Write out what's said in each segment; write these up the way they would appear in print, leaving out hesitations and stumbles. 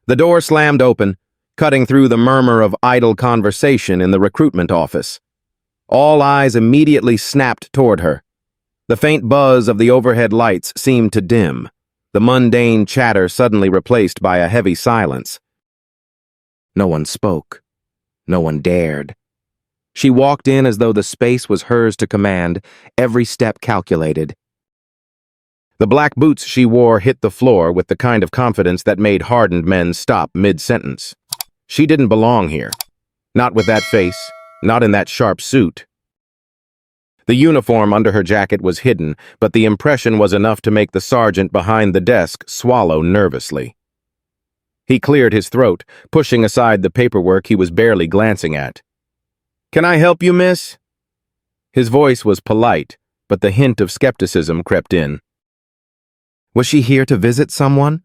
The door slammed open, cutting through the murmur of idle conversation in the recruitment office. All eyes immediately snapped toward her. The faint buzz of the overhead lights seemed to dim, the mundane chatter suddenly replaced by a heavy silence. No one spoke. No one dared. She walked in as though the space was hers to command, every step calculated. The black boots she wore hit the floor with the kind of confidence that made hardened men stop mid-sentence. She didn't belong here. Not with that face, not in that sharp suit. The uniform under her jacket was hidden, but the impression was enough to make the sergeant behind the desk swallow nervously. He cleared his throat, pushing aside the paperwork he was barely glancing at. "Can I help you, miss?" His voice was polite, but the hint of skepticism crept in. Was she here to visit someone?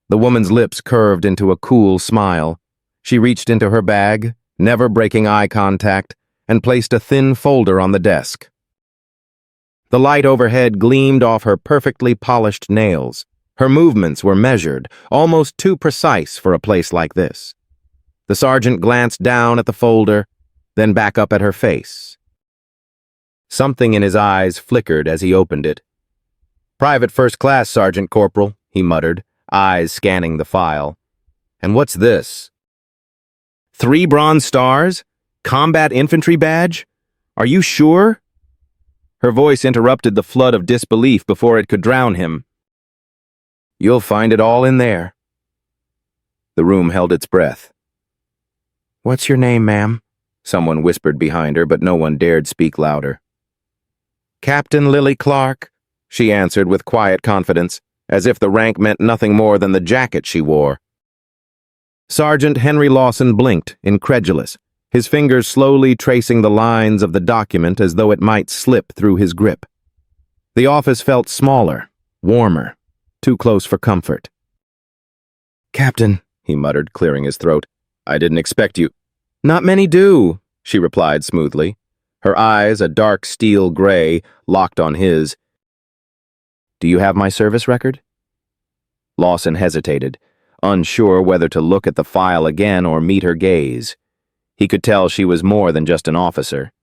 The woman's lips curved into a cool smile. She reached into her bag, never breaking eye contact, and placed a thin folder on the desk. The light overhead gleamed off her perfectly polished nails. Her movements were measured, almost too precise for a place like this. The sergeant glanced down at the folder, then back up at her face. Something in his eyes flickered as he opened it. "Private first class, Sergeant Corporal," he muttered, eyes scanning the file. "And what's this? 3 bronze stars? Combat infantry badge? Are you sure?" Her voice interrupted the flood of disbelief before it could drown him. "You'll find it all in there." The room held its breath. "What's your name, ma'am?" Someone whispered behind her, but no one dared speak louder. "Captain Lily Clark," she answered with quiet confidence, as if the rank meant nothing more than the jacket she wore. Sergeant Henry Lawson blinked, incredulous, his fingers slowly tracing the lines of the document as though it might slip through his grip. The office felt smaller, warmer, too close for comfort. "Captain," he muttered, clearing his throat, "I didn't expect you." "Not many do," she replied smoothly. Her eyes, a dark steel gray, locked on his. "Do you have my service record?" Lawson hesitated, unsure whether to look at the file again or meet her gaze. He could tell she was more than just an officer.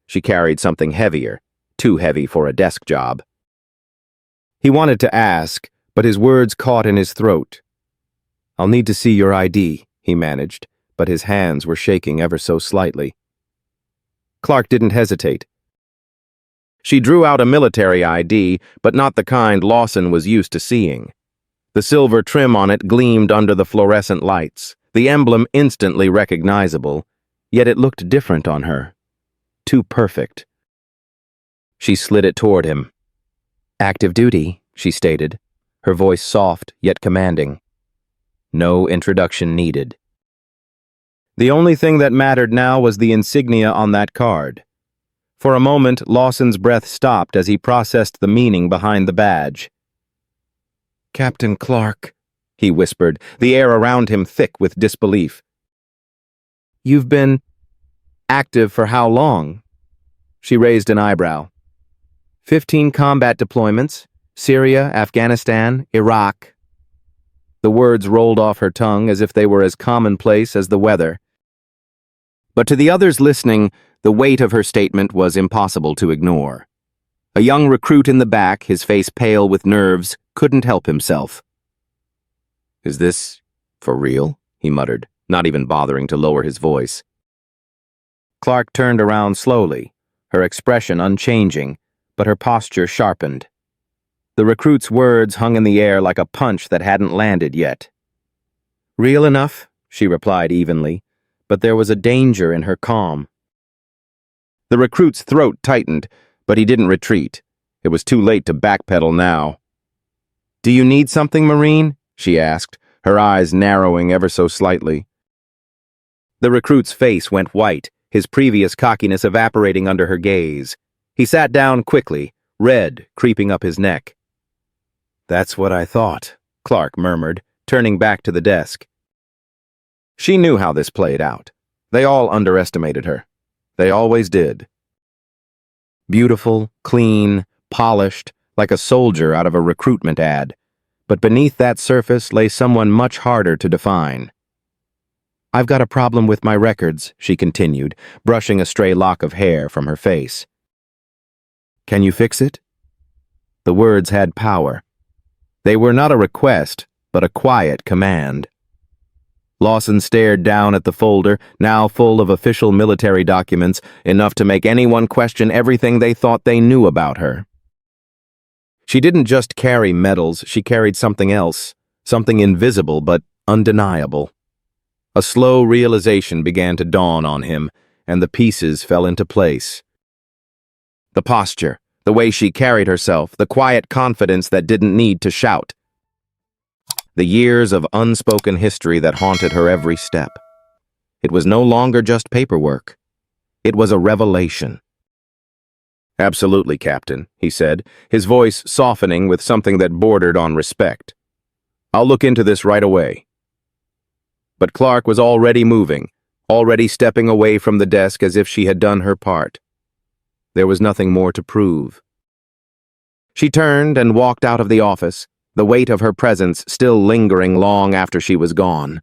She carried something heavier, too heavy for a desk job. He wanted to ask, but his words caught in his throat. "I'll need to see your ID," he managed, but his hands were shaking ever so slightly. Clark didn't hesitate. She drew out a military ID, but not the kind Lawson was used to seeing. The silver trim on it gleamed under the fluorescent lights, the emblem instantly recognizable, yet it looked different on her. Too perfect. She slid it toward him. "Active duty," she stated, her voice soft yet commanding. No introduction needed. The only thing that mattered now was the insignia on that card. For a moment, Lawson's breath stopped as he processed the meaning behind the badge. "Captain Clark," he whispered, the air around him thick with disbelief. "You've been active for how long?" She raised an eyebrow. 15 combat deployments, Syria, Afghanistan, Iraq. The words rolled off her tongue as if they were as commonplace as the weather. But to the others listening, the weight of her statement was impossible to ignore. A young recruit in the back, his face pale with nerves, couldn't help himself. "Is this for real?" he muttered, not even bothering to lower his voice. Clark turned around slowly, her expression unchanging, but her posture sharpened. The recruit's words hung in the air like a punch that hadn't landed yet. "Real enough," she replied evenly, but there was a danger in her calm. The recruit's throat tightened, but he didn't retreat. It was too late to backpedal now. "Do you need something, Marine?" she asked, her eyes narrowing ever so slightly. The recruit's face went white, his previous cockiness evaporating under her gaze. He sat down quickly, red creeping up his neck. "That's what I thought," Clark murmured, turning back to the desk. She knew how this played out. They all underestimated her. They always did. Beautiful, clean, polished, like a soldier out of a recruitment ad. but beneath that surface lay someone much harder to define. "I've got a problem with my records," she continued, brushing a stray lock of hair from her face. "Can you fix it?" The words had power. They were not a request, but a quiet command. Lawson stared down at the folder, now full of official military documents, enough to make anyone question everything they thought they knew about her. She didn't just carry medals, she carried something else, something invisible but undeniable. A slow realization began to dawn on him, and the pieces fell into place. The posture, the way she carried herself, the quiet confidence that didn't need to shout. The years of unspoken history that haunted her every step. It was no longer just paperwork. It was a revelation. "Absolutely, Captain," he said, his voice softening with something that bordered on respect. "I'll look into this right away." But Clark was already moving, already stepping away from the desk as if she had done her part. There was nothing more to prove. She turned and walked out of the office, the weight of her presence still lingering long after she was gone.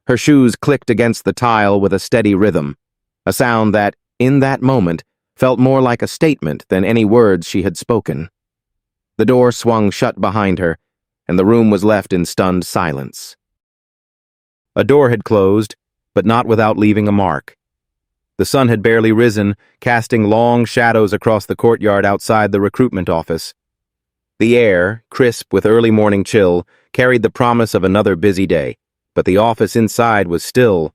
Her shoes clicked against the tile with a steady rhythm, a sound that, in that moment, felt more like a statement than any words she had spoken. The door swung shut behind her, and the room was left in stunned silence. A door had closed, but not without leaving a mark. The sun had barely risen, casting long shadows across the courtyard outside the recruitment office. The air, crisp with early morning chill, carried the promise of another busy day, but the office inside was still.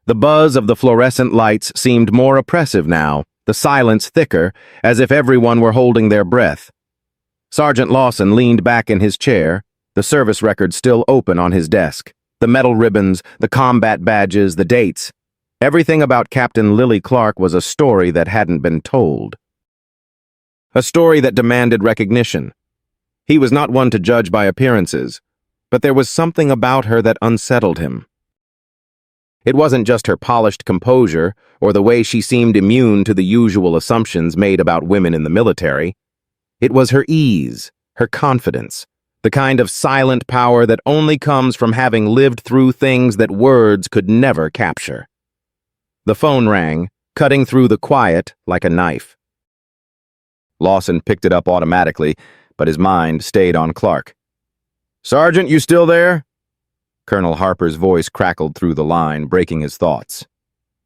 The buzz of the fluorescent lights seemed more oppressive now, the silence thicker, as if everyone were holding their breath. Sergeant Lawson leaned back in his chair, the service record still open on his desk. The metal ribbons, the combat badges, the dates. Everything about Captain Lily Clark was a story that hadn't been told. A story that demanded recognition. He was not one to judge by appearances, but there was something about her that unsettled him. It wasn't just her polished composure or the way she seemed immune to the usual assumptions made about women in the military. It was her ease, her confidence, the kind of silent power that only comes from having lived through things that words could never capture. The phone rang, cutting through the quiet like a knife. Lawson picked it up automatically, but his mind stayed on Clark. "Sergeant, you still there?" Colonel Harper's voice crackled through the line, breaking his thoughts.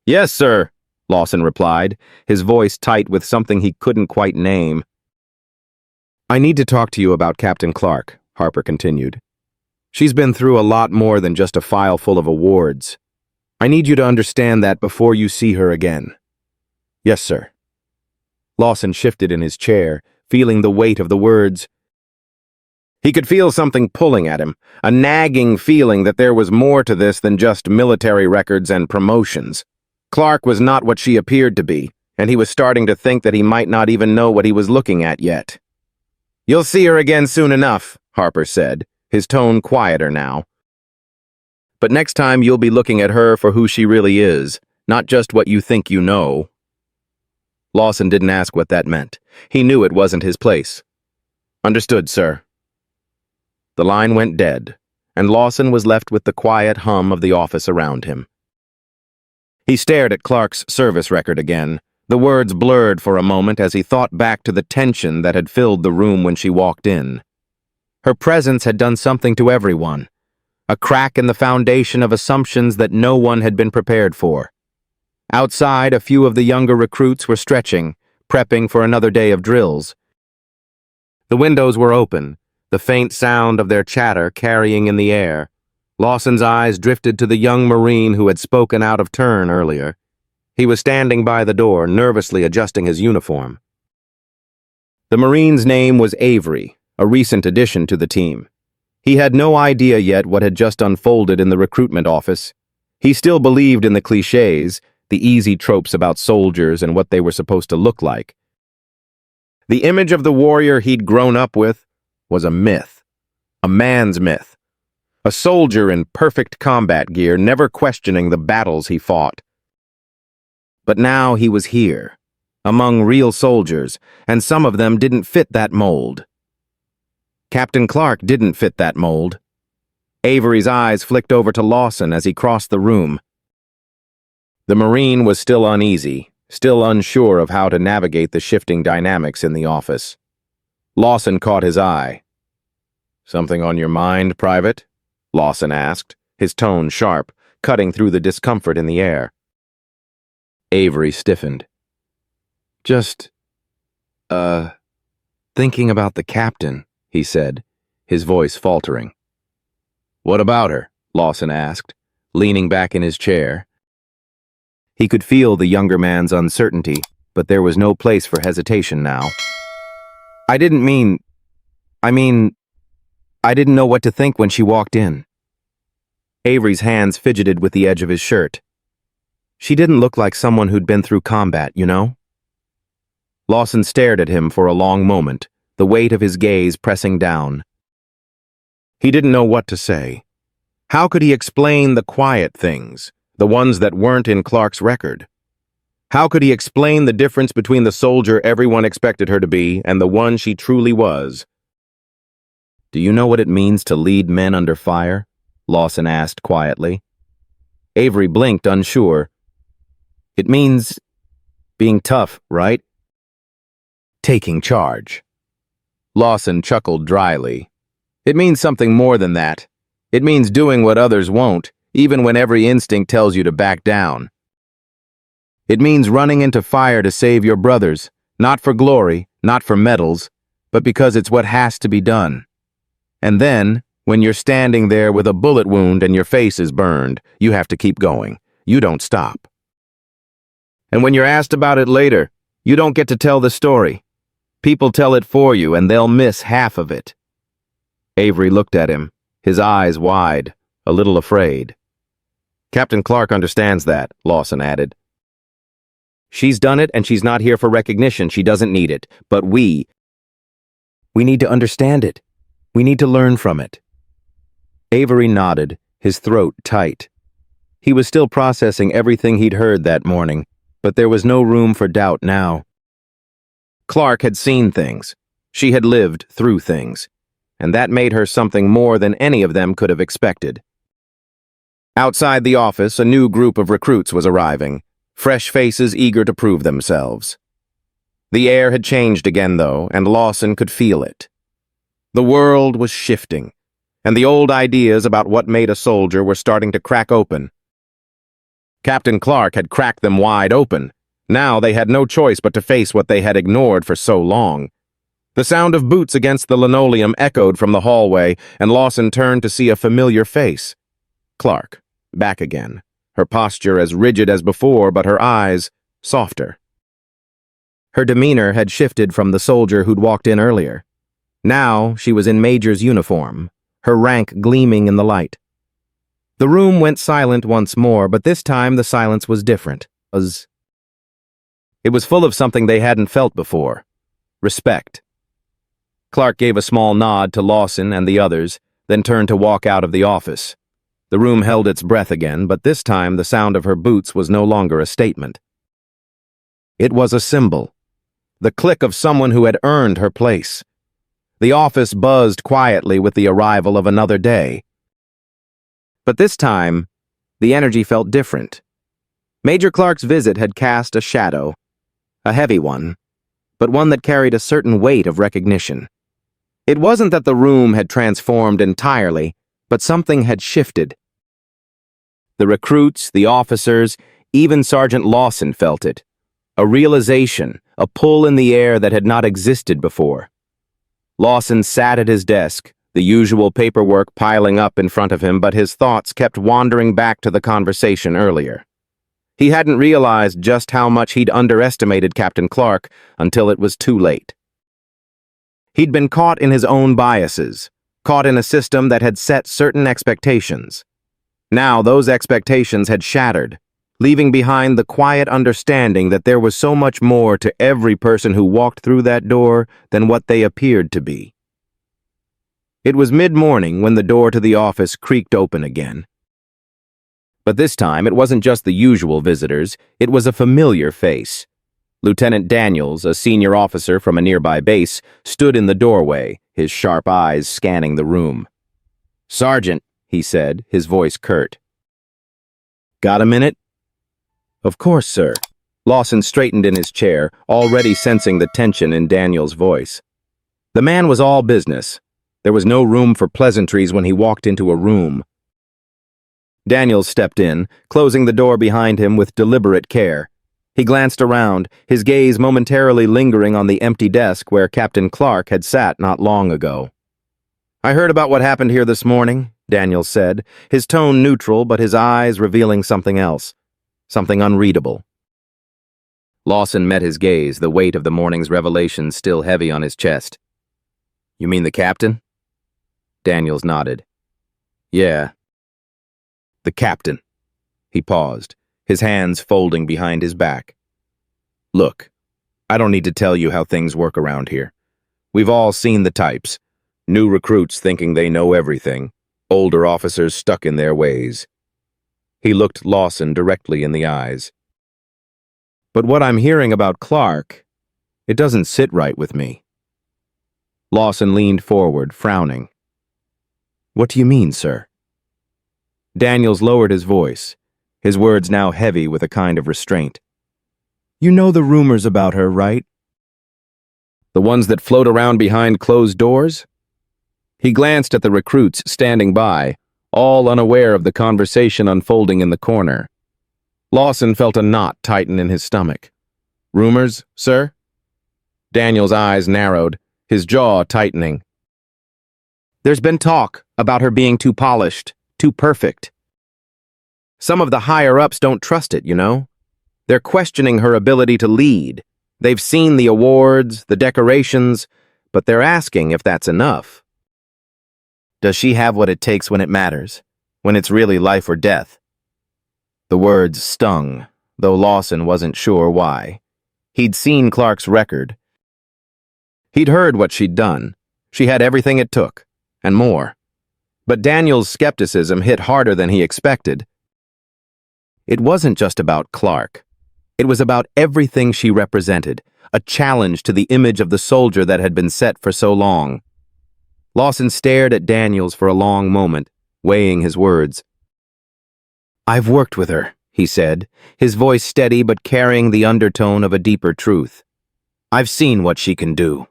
"Yes, sir," Lawson replied, his voice tight with something he couldn't quite name. "I need to talk to you about Captain Clark," Harper continued. "She's been through a lot more than just a file full of awards. I need you to understand that before you see her again." "Yes, sir." Lawson shifted in his chair, feeling the weight of the words. He could feel something pulling at him, a nagging feeling that there was more to this than just military records and promotions. Clark was not what she appeared to be, and he was starting to think that he might not even know what he was looking at yet. "You'll see her again soon enough," Harper said, his tone quieter now. "But next time you'll be looking at her for who she really is, not just what you think you know." Lawson didn't ask what that meant. He knew it wasn't his place. "Understood, sir." The line went dead, and Lawson was left with the quiet hum of the office around him. He stared at Clark's service record again, the words blurred for a moment as he thought back to the tension that had filled the room when she walked in. Her presence had done something to everyone, a crack in the foundation of assumptions that no one had been prepared for. Outside, a few of the younger recruits were stretching, prepping for another day of drills. The windows were open, the faint sound of their chatter carrying in the air. Lawson's eyes drifted to the young Marine who had spoken out of turn earlier. He was standing by the door, nervously adjusting his uniform. The Marine's name was Avery, a recent addition to the team. He had no idea yet what had just unfolded in the recruitment office. He still believed in the cliches, the easy tropes about soldiers and what they were supposed to look like. The image of the warrior he'd grown up with was a myth, a man's myth, a soldier in perfect combat gear, never questioning the battles he fought. But now he was here, among real soldiers, and some of them didn't fit that mold. Captain Clark didn't fit that mold. Avery's eyes flicked over to Lawson as he crossed the room. The Marine was still uneasy, still unsure of how to navigate the shifting dynamics in the office. Lawson caught his eye. "Something on your mind, Private?" Lawson asked, his tone sharp, cutting through the discomfort in the air. Avery stiffened. "Just, thinking about the captain," he said, his voice faltering. "What about her?" Lawson asked, leaning back in his chair. He could feel the younger man's uncertainty, but there was no place for hesitation now. I didn't I didn't know what to think when she walked in." Avery's hands fidgeted with the edge of his shirt. "She didn't look like someone who'd been through combat, you know?" Lawson stared at him for a long moment, the weight of his gaze pressing down. He didn't know what to say. How could he explain the quiet things, the ones that weren't in Clark's record? How could he explain the difference between the soldier everyone expected her to be and the one she truly was? "Do you know what it means to lead men under fire?" Lawson asked quietly. Avery blinked, unsure. "It means being tough, right? Taking charge." Lawson chuckled dryly. "It means something more than that. It means doing what others won't, even when every instinct tells you to back down. It means running into fire to save your brothers, not for glory, not for medals, but because it's what has to be done. And then, when you're standing there with a bullet wound and your face is burned, you have to keep going. You don't stop. And when you're asked about it later, you don't get to tell the story. People tell it for you, and they'll miss half of it." Avery looked at him, his eyes wide, a little afraid. "Captain Clark understands that," Lawson added. "She's done it, and she's not here for recognition. She doesn't need it. But we need to understand it. We need to learn from it." Avery nodded, his throat tight. He was still processing everything he'd heard that morning, but there was no room for doubt now. Clark had seen things. She had lived through things, and that made her something more than any of them could have expected. Outside the office, a new group of recruits was arriving, fresh faces eager to prove themselves. The air had changed again, though, and Lawson could feel it. The world was shifting, and the old ideas about what made a soldier were starting to crack open. Captain Clark had cracked them wide open. Now they had no choice but to face what they had ignored for so long. The sound of boots against the linoleum echoed from the hallway, and Lawson turned to see a familiar face. Clark, back again, her posture as rigid as before, but her eyes softer. Her demeanor had shifted from the soldier who'd walked in earlier. Now she was in Major's uniform, her rank gleaming in the light. The room went silent once more, but this time the silence was different. It was full of something they hadn't felt before. Respect. Clark gave a small nod to Lawson and the others, then turned to walk out of the office. The room held its breath again, but this time the sound of her boots was no longer a statement. It was a symbol. The click of someone who had earned her place. The office buzzed quietly with the arrival of another day. But this time, the energy felt different. Major Clark's visit had cast a shadow, a heavy one, but one that carried a certain weight of recognition. It wasn't that the room had transformed entirely, but something had shifted. The recruits, the officers, even Sergeant Lawson felt it. A realization, a pull in the air that had not existed before. Lawson sat at his desk, the usual paperwork piling up in front of him, but his thoughts kept wandering back to the conversation earlier. He hadn't realized just how much he'd underestimated Captain Clark until it was too late. He'd been caught in his own biases, caught in a system that had set certain expectations. Now those expectations had shattered, leaving behind the quiet understanding that there was so much more to every person who walked through that door than what they appeared to be. It was mid-morning when the door to the office creaked open again. But this time it wasn't just the usual visitors, it was a familiar face. Lieutenant Daniels, a senior officer from a nearby base, stood in the doorway, his sharp eyes scanning the room. "Sergeant," he said, his voice curt. "Got a minute?" "Of course, sir." Lawson straightened in his chair, already sensing the tension in Daniel's voice. The man was all business. There was no room for pleasantries when he walked into a room. Daniel stepped in, closing the door behind him with deliberate care. He glanced around, his gaze momentarily lingering on the empty desk where Captain Clark had sat not long ago. "I heard about what happened here this morning," Daniel said, his tone neutral but his eyes revealing something else, something unreadable. Lawson met his gaze, the weight of the morning's revelation still heavy on his chest. "You mean the captain?" Daniels nodded. "Yeah. The captain." He paused, his hands folding behind his back. "Look, I don't need to tell you how things work around here. We've all seen the types. New recruits thinking they know everything, older officers stuck in their ways." He looked Lawson directly in the eyes. "But what I'm hearing about Clark, it doesn't sit right with me." Lawson leaned forward, frowning. "What do you mean, sir?" Daniels lowered his voice, his words now heavy with a kind of restraint. "You know the rumors about her, right? The ones that float around behind closed doors?" He glanced at the recruits standing by, all unaware of the conversation unfolding in the corner. Lawson felt a knot tighten in his stomach. "Rumors, sir?" Daniel's eyes narrowed, his jaw tightening. "There's been talk about her being too polished, too perfect. Some of the higher-ups don't trust it, you know? They're questioning her ability to lead. They've seen the awards, the decorations, but they're asking if that's enough. Does she have what it takes when it matters, when it's really life or death?" The words stung, though Lawson wasn't sure why. He'd seen Clark's record. He'd heard what she'd done. She had everything it took, and more. But Daniel's skepticism hit harder than he expected. It wasn't just about Clark. It was about everything she represented, a challenge to the image of the soldier that had been set for so long. Lawson stared at Daniels for a long moment, weighing his words. "I've worked with her," he said, his voice steady but carrying the undertone of a deeper truth. "I've seen what she can do.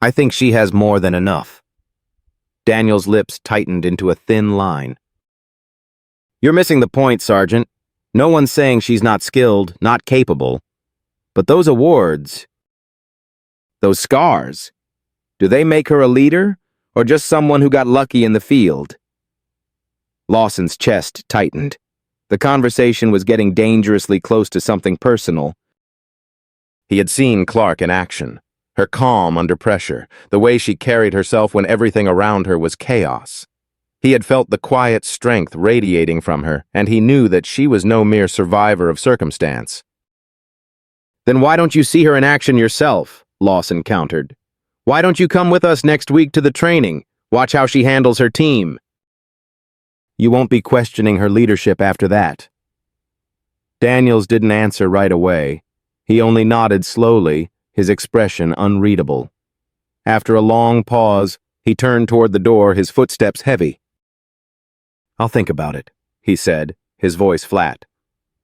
I think she has more than enough." Daniel's lips tightened into a thin line. "You're missing the point, Sergeant. No one's saying she's not skilled, not capable. But those awards, those scars, do they make her a leader, or just someone who got lucky in the field?" Lawson's chest tightened. The conversation was getting dangerously close to something personal. He had seen Clark in action, her calm under pressure, the way she carried herself when everything around her was chaos. He had felt the quiet strength radiating from her, and he knew that she was no mere survivor of circumstance. "Then why don't you see her in action yourself?" Lawson countered. "Why don't you come with us next week to the training? Watch how she handles her team." "You won't be questioning her leadership after that." Daniels didn't answer right away. He only nodded slowly, his expression unreadable. After a long pause, he turned toward the door, his footsteps heavy. "I'll think about it," he said, his voice flat.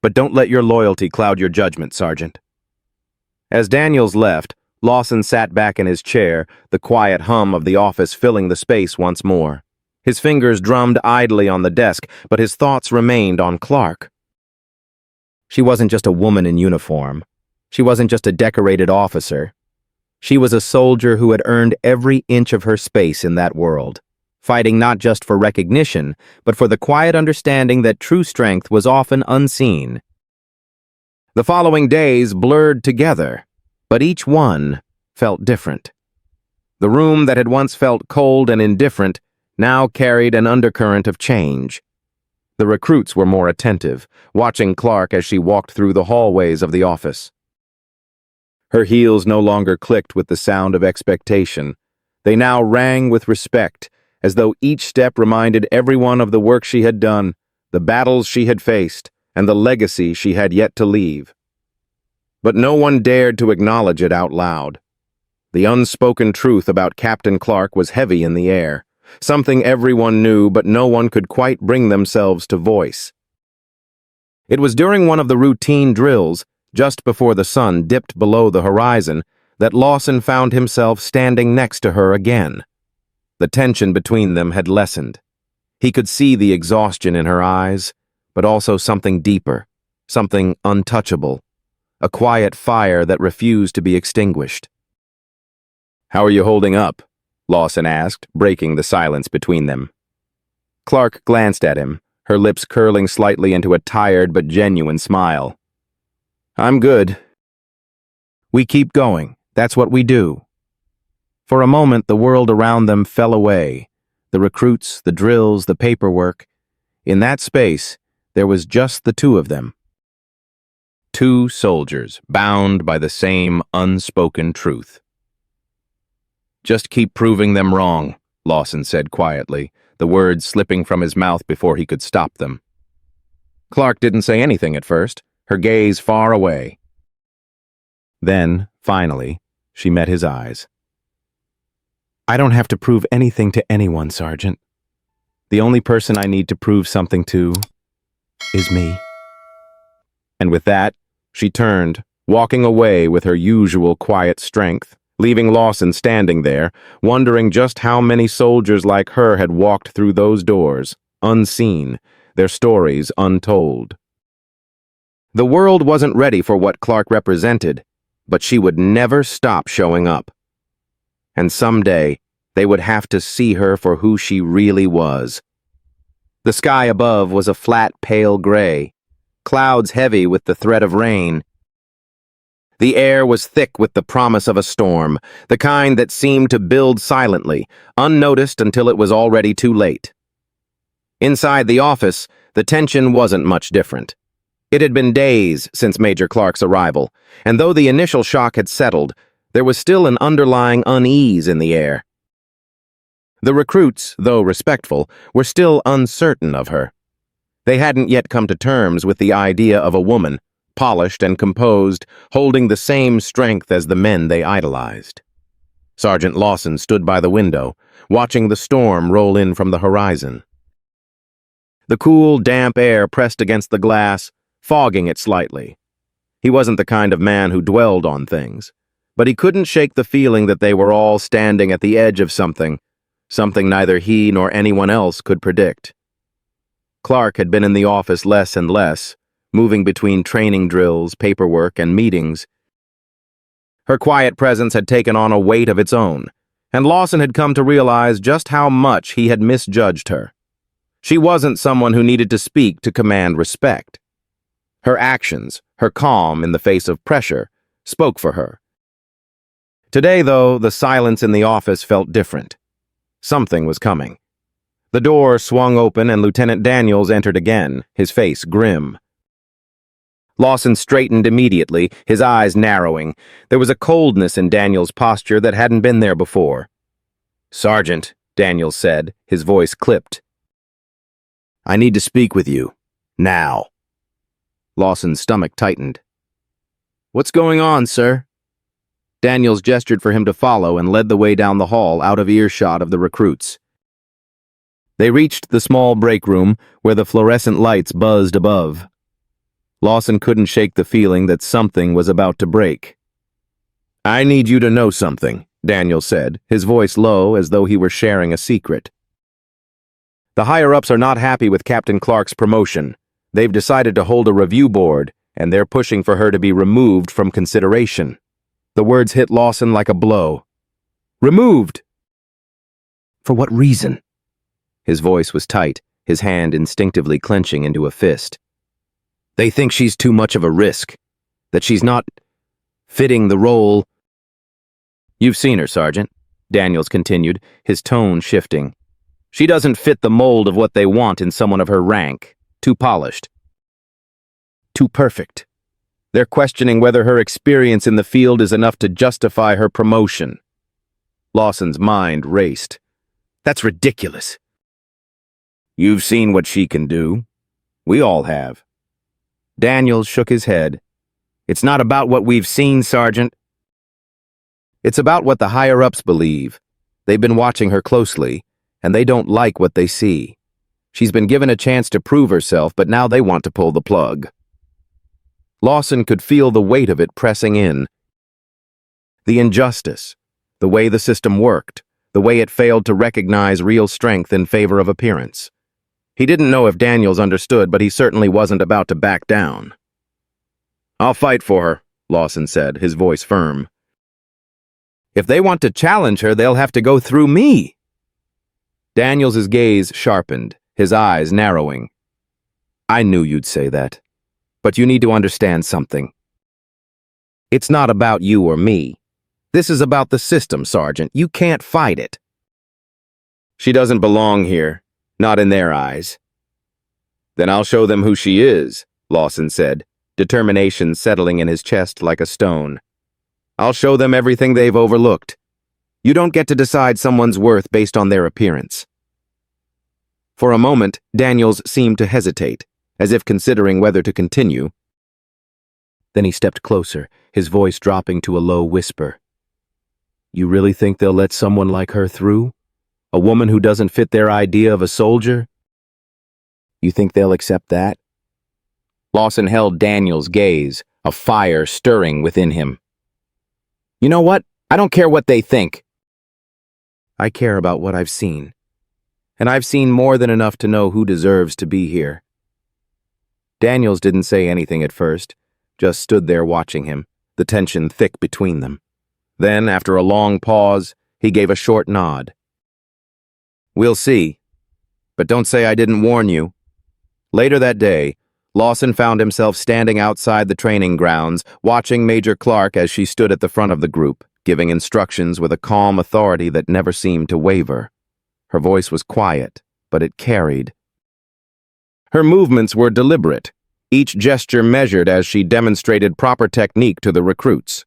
"But don't let your loyalty cloud your judgment, Sergeant." As Daniels left, Lawson sat back in his chair, the quiet hum of the office filling the space once more. His fingers drummed idly on the desk, but his thoughts remained on Clark. She wasn't just a woman in uniform. She wasn't just a decorated officer. She was a soldier who had earned every inch of her space in that world, fighting not just for recognition, but for the quiet understanding that true strength was often unseen. The following days blurred together, but each one felt different. The room that had once felt cold and indifferent now carried an undercurrent of change. The recruits were more attentive, watching Clark as she walked through the hallways of the office. Her heels no longer clicked with the sound of expectation. They now rang with respect, as though each step reminded everyone of the work she had done, the battles she had faced, and the legacy she had yet to leave. But no one dared to acknowledge it out loud. The unspoken truth about Captain Clark was heavy in the air, something everyone knew but no one could quite bring themselves to voice. It was during one of the routine drills, just before the sun dipped below the horizon, that Lawson found himself standing next to her again. The tension between them had lessened. He could see the exhaustion in her eyes, but also something deeper, something untouchable, a quiet fire that refused to be extinguished. "How are you holding up?" Lawson asked, breaking the silence between them. Clark glanced at him, her lips curling slightly into a tired but genuine smile. "I'm good. We keep going. That's what we do." For a moment, the world around them fell away. The recruits, the drills, the paperwork. In that space, there was just the two of them. Two soldiers, bound by the same unspoken truth. "Just keep proving them wrong," Lawson said quietly, the words slipping from his mouth before he could stop them. Clark didn't say anything at first, her gaze far away. Then, finally, she met his eyes. "I don't have to prove anything to anyone, Sergeant. The only person I need to prove something to is me." And with that, she turned, walking away with her usual quiet strength, leaving Lawson standing there, wondering just how many soldiers like her had walked through those doors, unseen, their stories untold. The world wasn't ready for what Clark represented, but she would never stop showing up. And someday, they would have to see her for who she really was. The sky above was a flat, pale gray, clouds heavy with the threat of rain. The air was thick with the promise of a storm, the kind that seemed to build silently, unnoticed until it was already too late. Inside the office, the tension wasn't much different. It had been days since Major Clark's arrival, and though the initial shock had settled, there was still an underlying unease in the air. The recruits, though respectful, were still uncertain of her. They hadn't yet come to terms with the idea of a woman, polished and composed, holding the same strength as the men they idolized. Sergeant Lawson stood by the window, watching the storm roll in from the horizon. The cool, damp air pressed against the glass, fogging it slightly. He wasn't the kind of man who dwelled on things, but he couldn't shake the feeling that they were all standing at the edge of something neither he nor anyone else could predict. Clark had been in the office less and less, moving between training drills, paperwork, and meetings. Her quiet presence had taken on a weight of its own, and Lawson had come to realize just how much he had misjudged her. She wasn't someone who needed to speak to command respect. Her actions, her calm in the face of pressure, spoke for her. Today, though, the silence in the office felt different. Something was coming. The door swung open and Lieutenant Daniels entered again, his face grim. Lawson straightened immediately, his eyes narrowing. There was a coldness in Daniels' posture that hadn't been there before. "Sergeant," Daniels said, his voice clipped. "I need to speak with you. Now." Lawson's stomach tightened. "What's going on, sir?" Daniels gestured for him to follow and led the way down the hall out of earshot of the recruits. They reached the small break room where the fluorescent lights buzzed above. Lawson couldn't shake the feeling that something was about to break. "I need you to know something," Daniel said, his voice low as though he were sharing a secret. "The higher-ups are not happy with Captain Clark's promotion. They've decided to hold a review board, and they're pushing for her to be removed from consideration." The words hit Lawson like a blow. "Removed? For what reason?" His voice was tight, his hand instinctively clenching into a fist. "They think she's too much of a risk, that she's not fitting the role." "You've seen her, Sergeant," Daniels continued, his tone shifting. "She doesn't fit the mold of what they want in someone of her rank. Too polished. Too perfect. They're questioning whether her experience in the field is enough to justify her promotion." Lawson's mind raced. "That's ridiculous." "You've seen what she can do. We all have." Daniels shook his head. "It's not about what we've seen, Sergeant." It's about what the higher-ups believe. They've been watching her closely, and they don't like what they see. She's been given a chance to prove herself, but now they want to pull the plug. Lawson could feel the weight of it pressing in. The injustice, the way the system worked, the way it failed to recognize real strength in favor of appearance. He didn't know if Daniels understood, but he certainly wasn't about to back down. "I'll fight for her," Lawson said, his voice firm. "If they want to challenge her, they'll have to go through me." Daniels's gaze sharpened, his eyes narrowing. "I knew you'd say that. But you need to understand something. It's not about you or me. This is about the system, Sergeant. You can't fight it." "She doesn't belong here, not in their eyes." "Then I'll show them who she is," Lawson said, determination settling in his chest like a stone. "I'll show them everything they've overlooked. You don't get to decide someone's worth based on their appearance." For a moment, Daniels seemed to hesitate, as if considering whether to continue. Then he stepped closer, his voice dropping to a low whisper. "You really think they'll let someone like her through? A woman who doesn't fit their idea of a soldier? You think they'll accept that?" Lawson held Daniels' gaze, a fire stirring within him. "You know what? I don't care what they think. I care about what I've seen. And I've seen more than enough to know who deserves to be here." Daniels didn't say anything at first, just stood there watching him, the tension thick between them. Then, after a long pause, he gave a short nod. "We'll see. But don't say I didn't warn you." Later that day, Lawson found himself standing outside the training grounds, watching Major Clark as she stood at the front of the group, giving instructions with a calm authority that never seemed to waver. Her voice was quiet, but it carried. Her movements were deliberate, each gesture measured as she demonstrated proper technique to the recruits.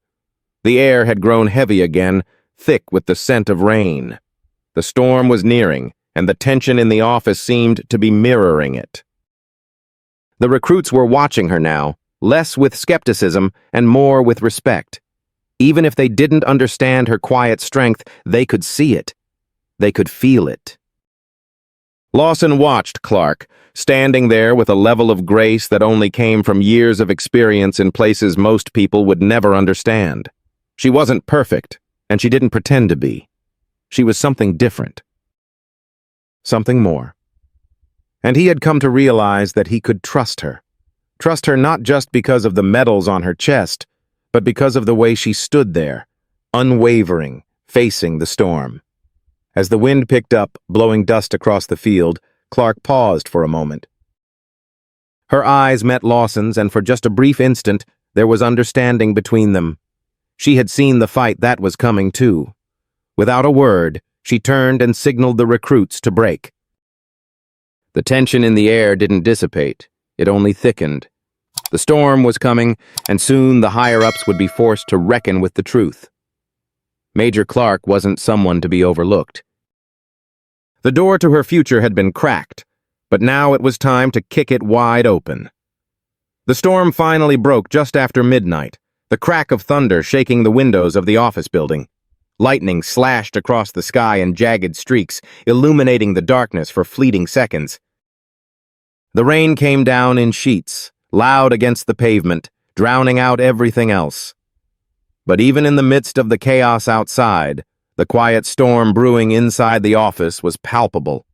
The air had grown heavy again, thick with the scent of rain. The storm was nearing, and the tension in the office seemed to be mirroring it. The recruits were watching her now, less with skepticism and more with respect. Even if they didn't understand her quiet strength, they could see it. They could feel it. Lawson watched Clark, standing there with a level of grace that only came from years of experience in places most people would never understand. She wasn't perfect, and she didn't pretend to be. She was something different. Something more. And he had come to realize that he could trust her. Trust her not just because of the medals on her chest, but because of the way she stood there, unwavering, facing the storm. As the wind picked up, blowing dust across the field, Clark paused for a moment. Her eyes met Lawson's, and for just a brief instant, there was understanding between them. She had seen the fight that was coming, too. Without a word, she turned and signaled the recruits to break. The tension in the air didn't dissipate. It only thickened. The storm was coming, and soon the higher-ups would be forced to reckon with the truth. Major Clark wasn't someone to be overlooked. The door to her future had been cracked, but now it was time to kick it wide open. The storm finally broke just after midnight, the crack of thunder shaking the windows of the office building. Lightning slashed across the sky in jagged streaks, illuminating the darkness for fleeting seconds. The rain came down in sheets, loud against the pavement, drowning out everything else. But even in the midst of the chaos outside, the quiet storm brewing inside the office was palpable.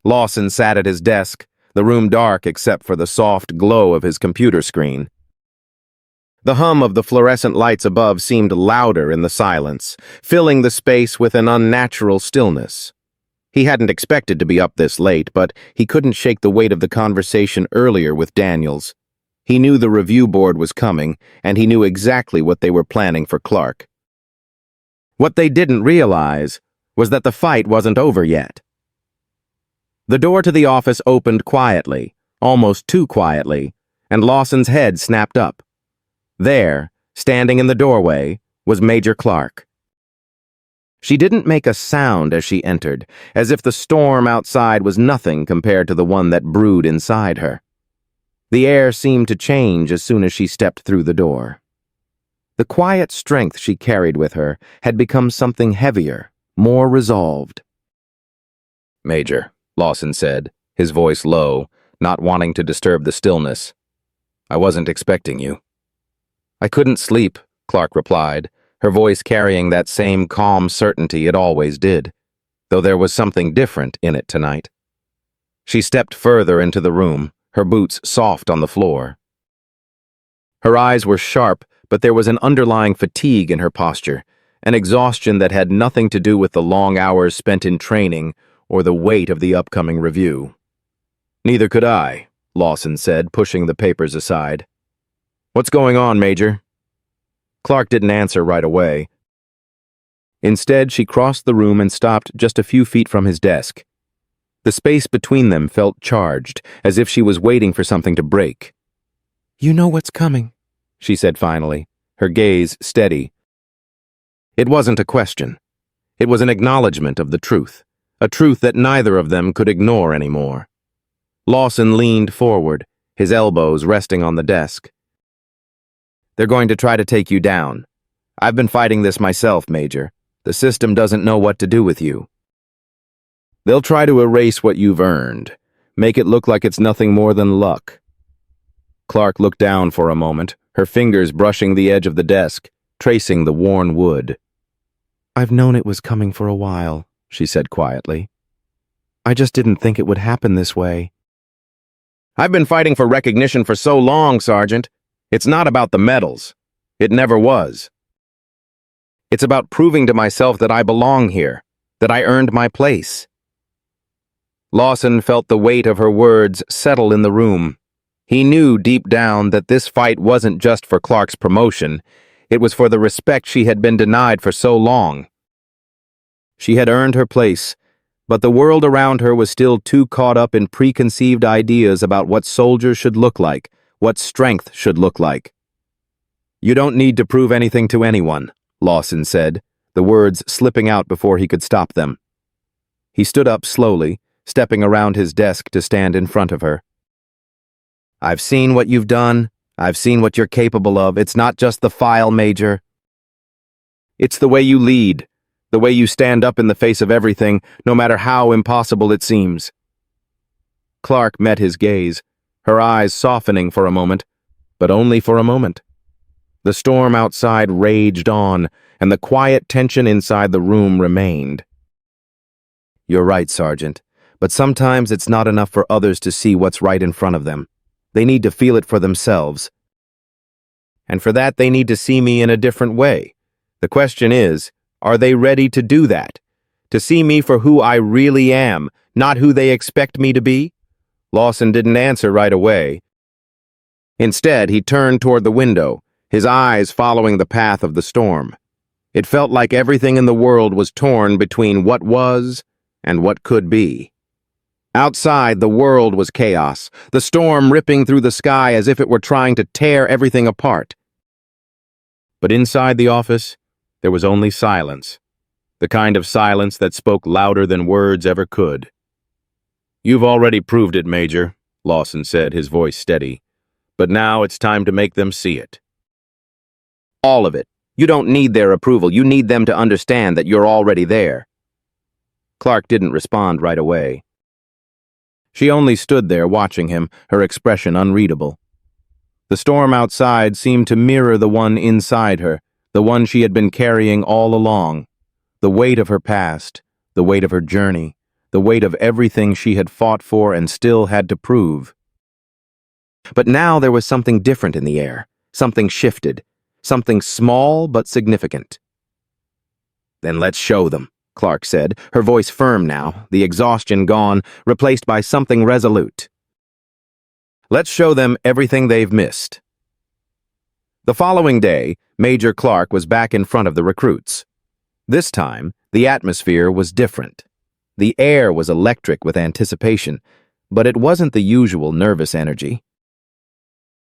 Lawson sat at his desk, the room dark except for the soft glow of his computer screen. The hum of the fluorescent lights above seemed louder in the silence, filling the space with an unnatural stillness. He hadn't expected to be up this late, but he couldn't shake the weight of the conversation earlier with Daniels. He knew the review board was coming, and he knew exactly what they were planning for Clark. What they didn't realize was that the fight wasn't over yet. The door to the office opened quietly, almost too quietly, and Lawson's head snapped up. There, standing in the doorway, was Major Clark. She didn't make a sound as she entered, as if the storm outside was nothing compared to the one that brewed inside her. The air seemed to change as soon as she stepped through the door. The quiet strength she carried with her had become something heavier, more resolved. "Major," Lawson said, his voice low, not wanting to disturb the stillness. "I wasn't expecting you." "I couldn't sleep," Clark replied, her voice carrying that same calm certainty it always did, though there was something different in it tonight. She stepped further into the room, her boots soft on the floor. Her eyes were sharp, but there was an underlying fatigue in her posture, an exhaustion that had nothing to do with the long hours spent in training or the weight of the upcoming review. "Neither could I," Lawson said, pushing the papers aside. "What's going on, Major?" Clark didn't answer right away. Instead, she crossed the room and stopped just a few feet from his desk. The space between them felt charged, as if she was waiting for something to break. "You know what's coming," she said finally, her gaze steady. It wasn't a question. It was an acknowledgement of the truth, a truth that neither of them could ignore anymore. Lawson leaned forward, his elbows resting on the desk. "They're going to try to take you down. I've been fighting this myself, Major. The system doesn't know what to do with you. They'll try to erase what you've earned, make it look like it's nothing more than luck." Clark looked down for a moment, her fingers brushing the edge of the desk, tracing the worn wood. "I've known it was coming for a while," she said quietly. "I just didn't think it would happen this way." "I've been fighting for recognition for so long, Sergeant. It's not about the medals. It never was. It's about proving to myself that I belong here, that I earned my place." Lawson felt the weight of her words settle in the room. He knew deep down that this fight wasn't just for Clark's promotion, it was for the respect she had been denied for so long. She had earned her place, but the world around her was still too caught up in preconceived ideas about what soldiers should look like, what strength should look like. "You don't need to prove anything to anyone," Lawson said, the words slipping out before he could stop them. He stood up slowly, stepping around his desk to stand in front of her. "I've seen what you've done. I've seen what you're capable of. It's not just the file, Major. It's the way you lead, the way you stand up in the face of everything, no matter how impossible it seems." Clark met his gaze, her eyes softening for a moment, but only for a moment. The storm outside raged on, and the quiet tension inside the room remained. "You're right, Sergeant, but sometimes it's not enough for others to see what's right in front of them. They need to feel it for themselves. And for that, they need to see me in a different way. The question is, are they ready to do that? To see me for who I really am, not who they expect me to be?" Lawson didn't answer right away. Instead, he turned toward the window, his eyes following the path of the storm. It felt like everything in the world was torn between what was and what could be. Outside, the world was chaos, the storm ripping through the sky as if it were trying to tear everything apart. But inside the office, there was only silence, the kind of silence that spoke louder than words ever could. "You've already proved it, Major," Lawson said, his voice steady. "But now it's time to make them see it." "All of it. You don't need their approval. You need them to understand that you're already there." Clark didn't respond right away. She only stood there watching him, her expression unreadable. The storm outside seemed to mirror the one inside her, the one she had been carrying all along. The weight of her past, the weight of her journey, the weight of everything she had fought for and still had to prove. But now there was something different in the air, something shifted, something small but significant. "Then let's show them," Clark said, her voice firm now, the exhaustion gone, replaced by something resolute. "Let's show them everything they've missed." The following day, Major Clark was back in front of the recruits. This time, the atmosphere was different. The air was electric with anticipation, but it wasn't the usual nervous energy.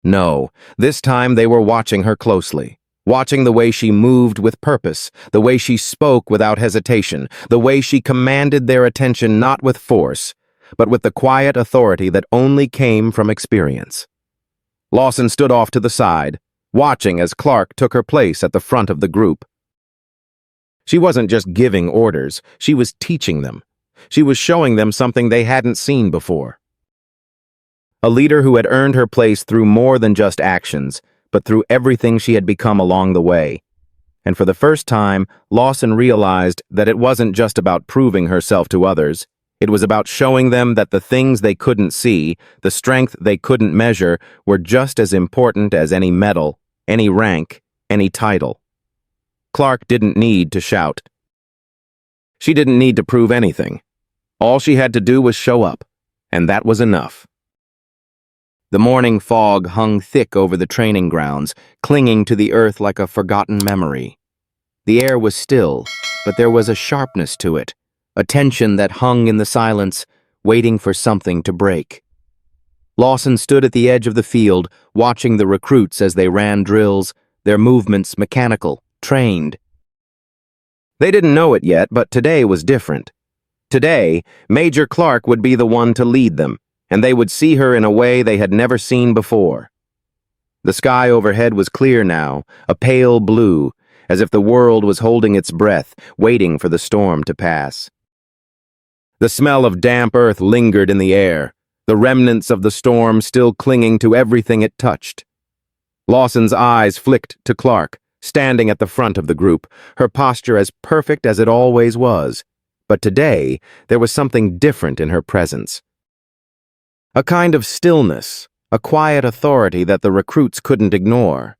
No, this time they were watching her closely, watching the way she moved with purpose, the way she spoke without hesitation, the way she commanded their attention not with force, but with the quiet authority that only came from experience. Lawson stood off to the side, watching as Clark took her place at the front of the group. She wasn't just giving orders, she was teaching them. She was showing them something they hadn't seen before. A leader who had earned her place through more than just actions, but through everything she had become along the way. And for the first time, Lawson realized that it wasn't just about proving herself to others. It was about showing them that the things they couldn't see, the strength they couldn't measure, were just as important as any medal, any rank, any title. Clark didn't need to shout. She didn't need to prove anything. All she had to do was show up, and that was enough. The morning fog hung thick over the training grounds, clinging to the earth like a forgotten memory. The air was still, but there was a sharpness to it, a tension that hung in the silence, waiting for something to break. Lawson stood at the edge of the field, watching the recruits as they ran drills, their movements mechanical, trained. They didn't know it yet, but today was different. Today, Major Clark would be the one to lead them, and they would see her in a way they had never seen before. The sky overhead was clear now, a pale blue, as if the world was holding its breath, waiting for the storm to pass. The smell of damp earth lingered in the air, the remnants of the storm still clinging to everything it touched. Lawson's eyes flicked to Clark, standing at the front of the group, her posture as perfect as it always was. But today, there was something different in her presence. A kind of stillness, a quiet authority that the recruits couldn't ignore.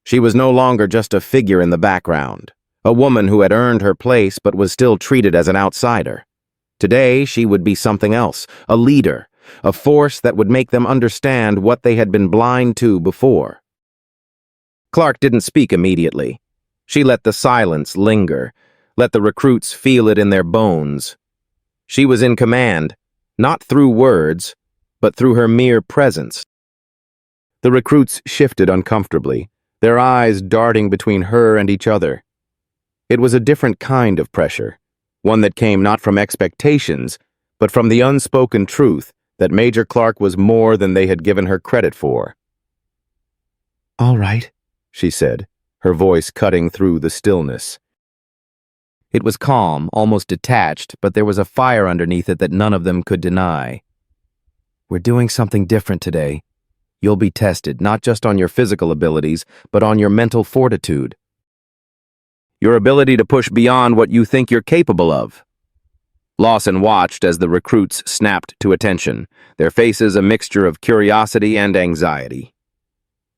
She was no longer just a figure in the background, a woman who had earned her place but was still treated as an outsider. Today, she would be something else, a leader, a force that would make them understand what they had been blind to before. Clark didn't speak immediately. She let the silence linger, let the recruits feel it in their bones. She was in command, not through words, but through her mere presence. The recruits shifted uncomfortably, their eyes darting between her and each other. It was a different kind of pressure, one that came not from expectations, but from the unspoken truth that Major Clark was more than they had given her credit for. "All right," she said, her voice cutting through the stillness. It was calm, almost detached, but there was a fire underneath it that none of them could deny. "We're doing something different today. You'll be tested, not just on your physical abilities, but on your mental fortitude. Your ability to push beyond what you think you're capable of." Lawson watched as the recruits snapped to attention, their faces a mixture of curiosity and anxiety.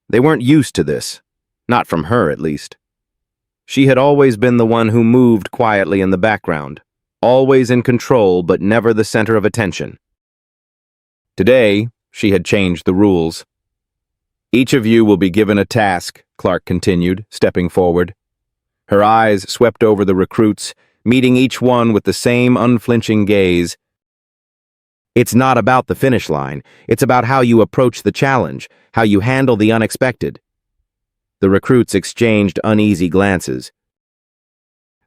They weren't used to this, not from her at least. She had always been the one who moved quietly in the background, always in control but never the center of attention. Today, she had changed the rules. "Each of you will be given a task," Clark continued, stepping forward. Her eyes swept over the recruits, meeting each one with the same unflinching gaze. "It's not about the finish line. It's about how you approach the challenge, how you handle the unexpected." The recruits exchanged uneasy glances.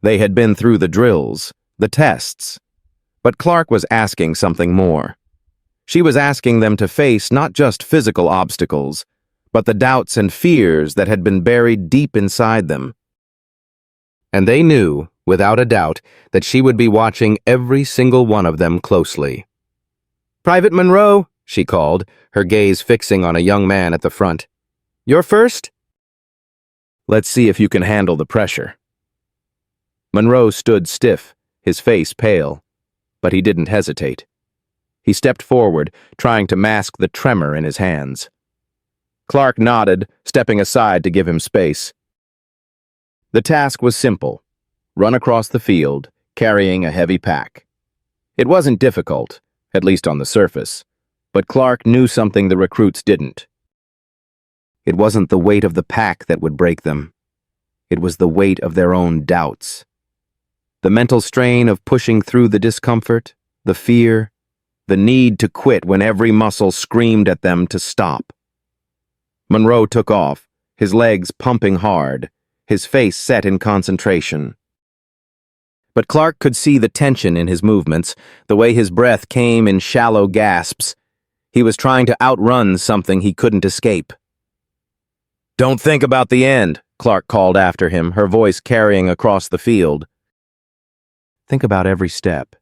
They had been through the drills, the tests, but Clark was asking something more. She was asking them to face not just physical obstacles, but the doubts and fears that had been buried deep inside them. And they knew, without a doubt, that she would be watching every single one of them closely. "Private Monroe," she called, her gaze fixing on a young man at the front. "You're first?" "Let's see if you can handle the pressure." Monroe stood stiff, his face pale, but he didn't hesitate. He stepped forward, trying to mask the tremor in his hands. Clark nodded, stepping aside to give him space. The task was simple: run across the field, carrying a heavy pack. It wasn't difficult, at least on the surface, but Clark knew something the recruits didn't. It wasn't the weight of the pack that would break them. It was the weight of their own doubts. The mental strain of pushing through the discomfort, the fear, the need to quit when every muscle screamed at them to stop. Monroe took off, his legs pumping hard, his face set in concentration. But Clark could see the tension in his movements, the way his breath came in shallow gasps. He was trying to outrun something he couldn't escape. Don't think about the end, Clark called after him, her voice carrying across the field. Think about every step.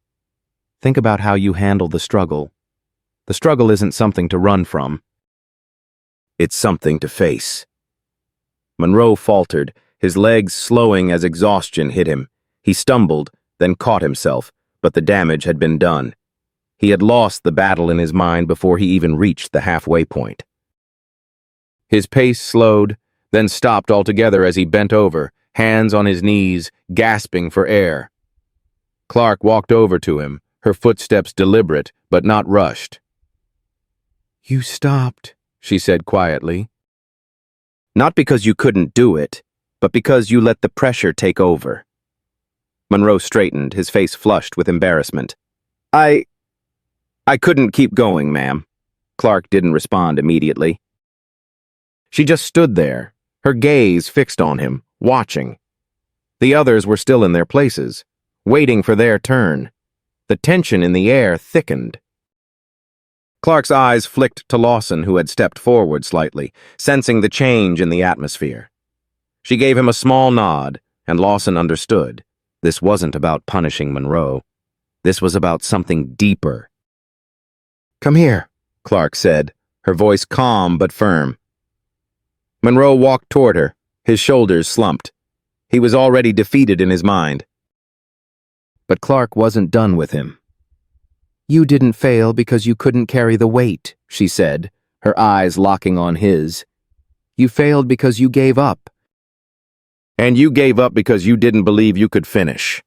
Think about how you handle the struggle. The struggle isn't something to run from. It's something to face. Monroe faltered, his legs slowing as exhaustion hit him. He stumbled, then caught himself, but the damage had been done. He had lost the battle in his mind before he even reached the halfway point. His pace slowed, then stopped altogether as he bent over, hands on his knees, gasping for air. Clark walked over to him, her footsteps deliberate but not rushed. "You stopped," she said quietly. "Not because you couldn't do it, but because you let the pressure take over." Monroe straightened, his face flushed with embarrassment. I couldn't keep going, ma'am." Clark didn't respond immediately. She just stood there, her gaze fixed on him, watching. The others were still in their places, waiting for their turn. The tension in the air thickened. Clark's eyes flicked to Lawson, who had stepped forward slightly, sensing the change in the atmosphere. She gave him a small nod, and Lawson understood. This wasn't about punishing Monroe. This was about something deeper. "Come here," Clark said, her voice calm but firm. Monroe walked toward her, his shoulders slumped. He was already defeated in his mind. But Clark wasn't done with him. "You didn't fail because you couldn't carry the weight," she said, her eyes locking on his. "You failed because you gave up. And you gave up because you didn't believe you could finish.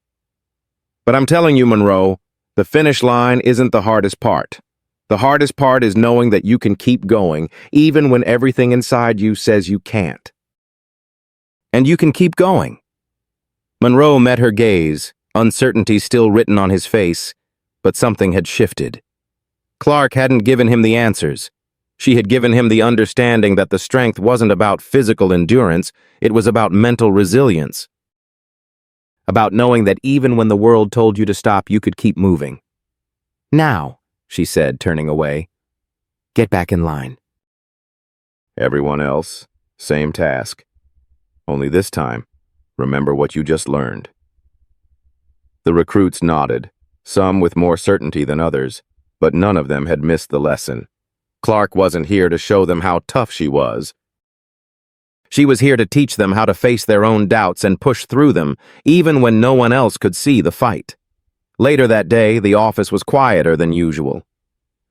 But I'm telling you, Monroe, the finish line isn't the hardest part. The hardest part is knowing that you can keep going, even when everything inside you says you can't. And you can keep going." Monroe met her gaze, uncertainty still written on his face, but something had shifted. Clark hadn't given him the answers. She had given him the understanding that the strength wasn't about physical endurance, it was about mental resilience. About knowing that even when the world told you to stop, you could keep moving. "Now," she said, turning away, "get back in line." Everyone else, same task. Only this time, remember what you just learned. The recruits nodded, some with more certainty than others, but none of them had missed the lesson. Clark wasn't here to show them how tough she was. She was here to teach them how to face their own doubts and push through them, even when no one else could see the fight. Later that day, the office was quieter than usual.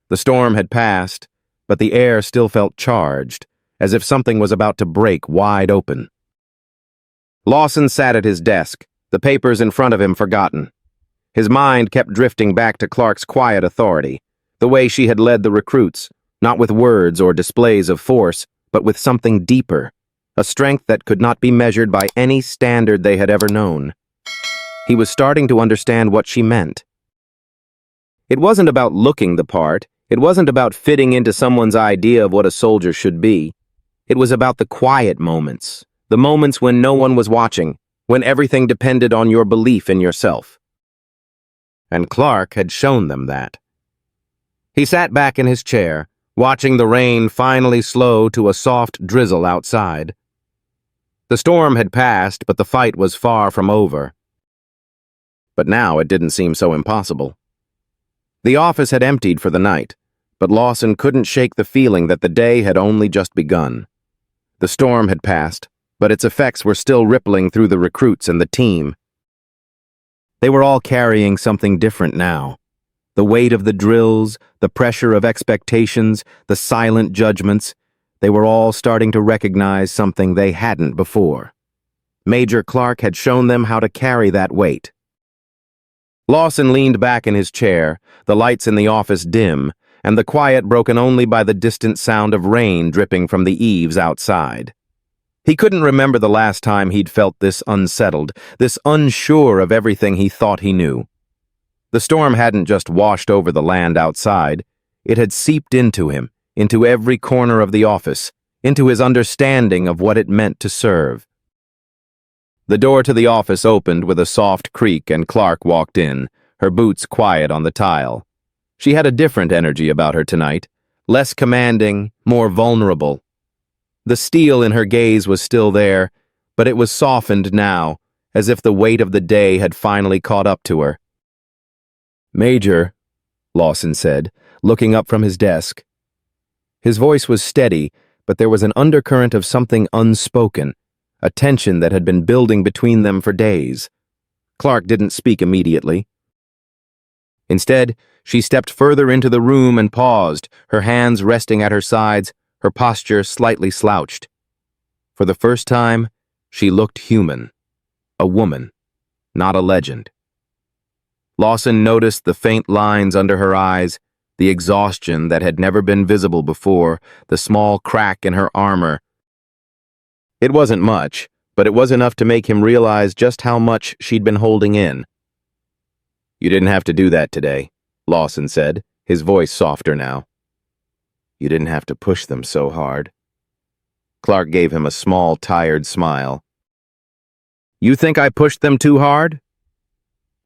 The storm had passed, but the air still felt charged, as if something was about to break wide open. Lawson sat at his desk, the papers in front of him forgotten. His mind kept drifting back to Clark's quiet authority, the way she had led the recruits, not with words or displays of force, but with something deeper, a strength that could not be measured by any standard they had ever known. He was starting to understand what she meant. It wasn't about looking the part, it wasn't about fitting into someone's idea of what a soldier should be. It was about the quiet moments, the moments when no one was watching, when everything depended on your belief in yourself. And Clark had shown them that. He sat back in his chair, watching the rain finally slow to a soft drizzle outside. The storm had passed, but the fight was far from over. But now it didn't seem so impossible. The office had emptied for the night, but Lawson couldn't shake the feeling that the day had only just begun. The storm had passed, but its effects were still rippling through the recruits and the team. They were all carrying something different now. The weight of the drills, the pressure of expectations, the silent judgments, they were all starting to recognize something they hadn't before. Major Clark had shown them how to carry that weight. Lawson leaned back in his chair, the lights in the office dim, and the quiet broken only by the distant sound of rain dripping from the eaves outside. He couldn't remember the last time he'd felt this unsettled, this unsure of everything he thought he knew. The storm hadn't just washed over the land outside, it had seeped into him, into every corner of the office, into his understanding of what it meant to serve. The door to the office opened with a soft creak and Clark walked in, her boots quiet on the tile. She had a different energy about her tonight, less commanding, more vulnerable. The steel in her gaze was still there, but it was softened now, as if the weight of the day had finally caught up to her. "Major," Lawson said, looking up from his desk. His voice was steady, but there was an undercurrent of something unspoken, a tension that had been building between them for days. Clark didn't speak immediately. Instead, she stepped further into the room and paused, her hands resting at her sides, her posture slightly slouched. For the first time, she looked human. A woman, not a legend. Lawson noticed the faint lines under her eyes, the exhaustion that had never been visible before, the small crack in her armor. It wasn't much, but it was enough to make him realize just how much she'd been holding in. "You didn't have to do that today," Lawson said, his voice softer now. "You didn't have to push them so hard." Clark gave him a small, tired smile. "You think I pushed them too hard?"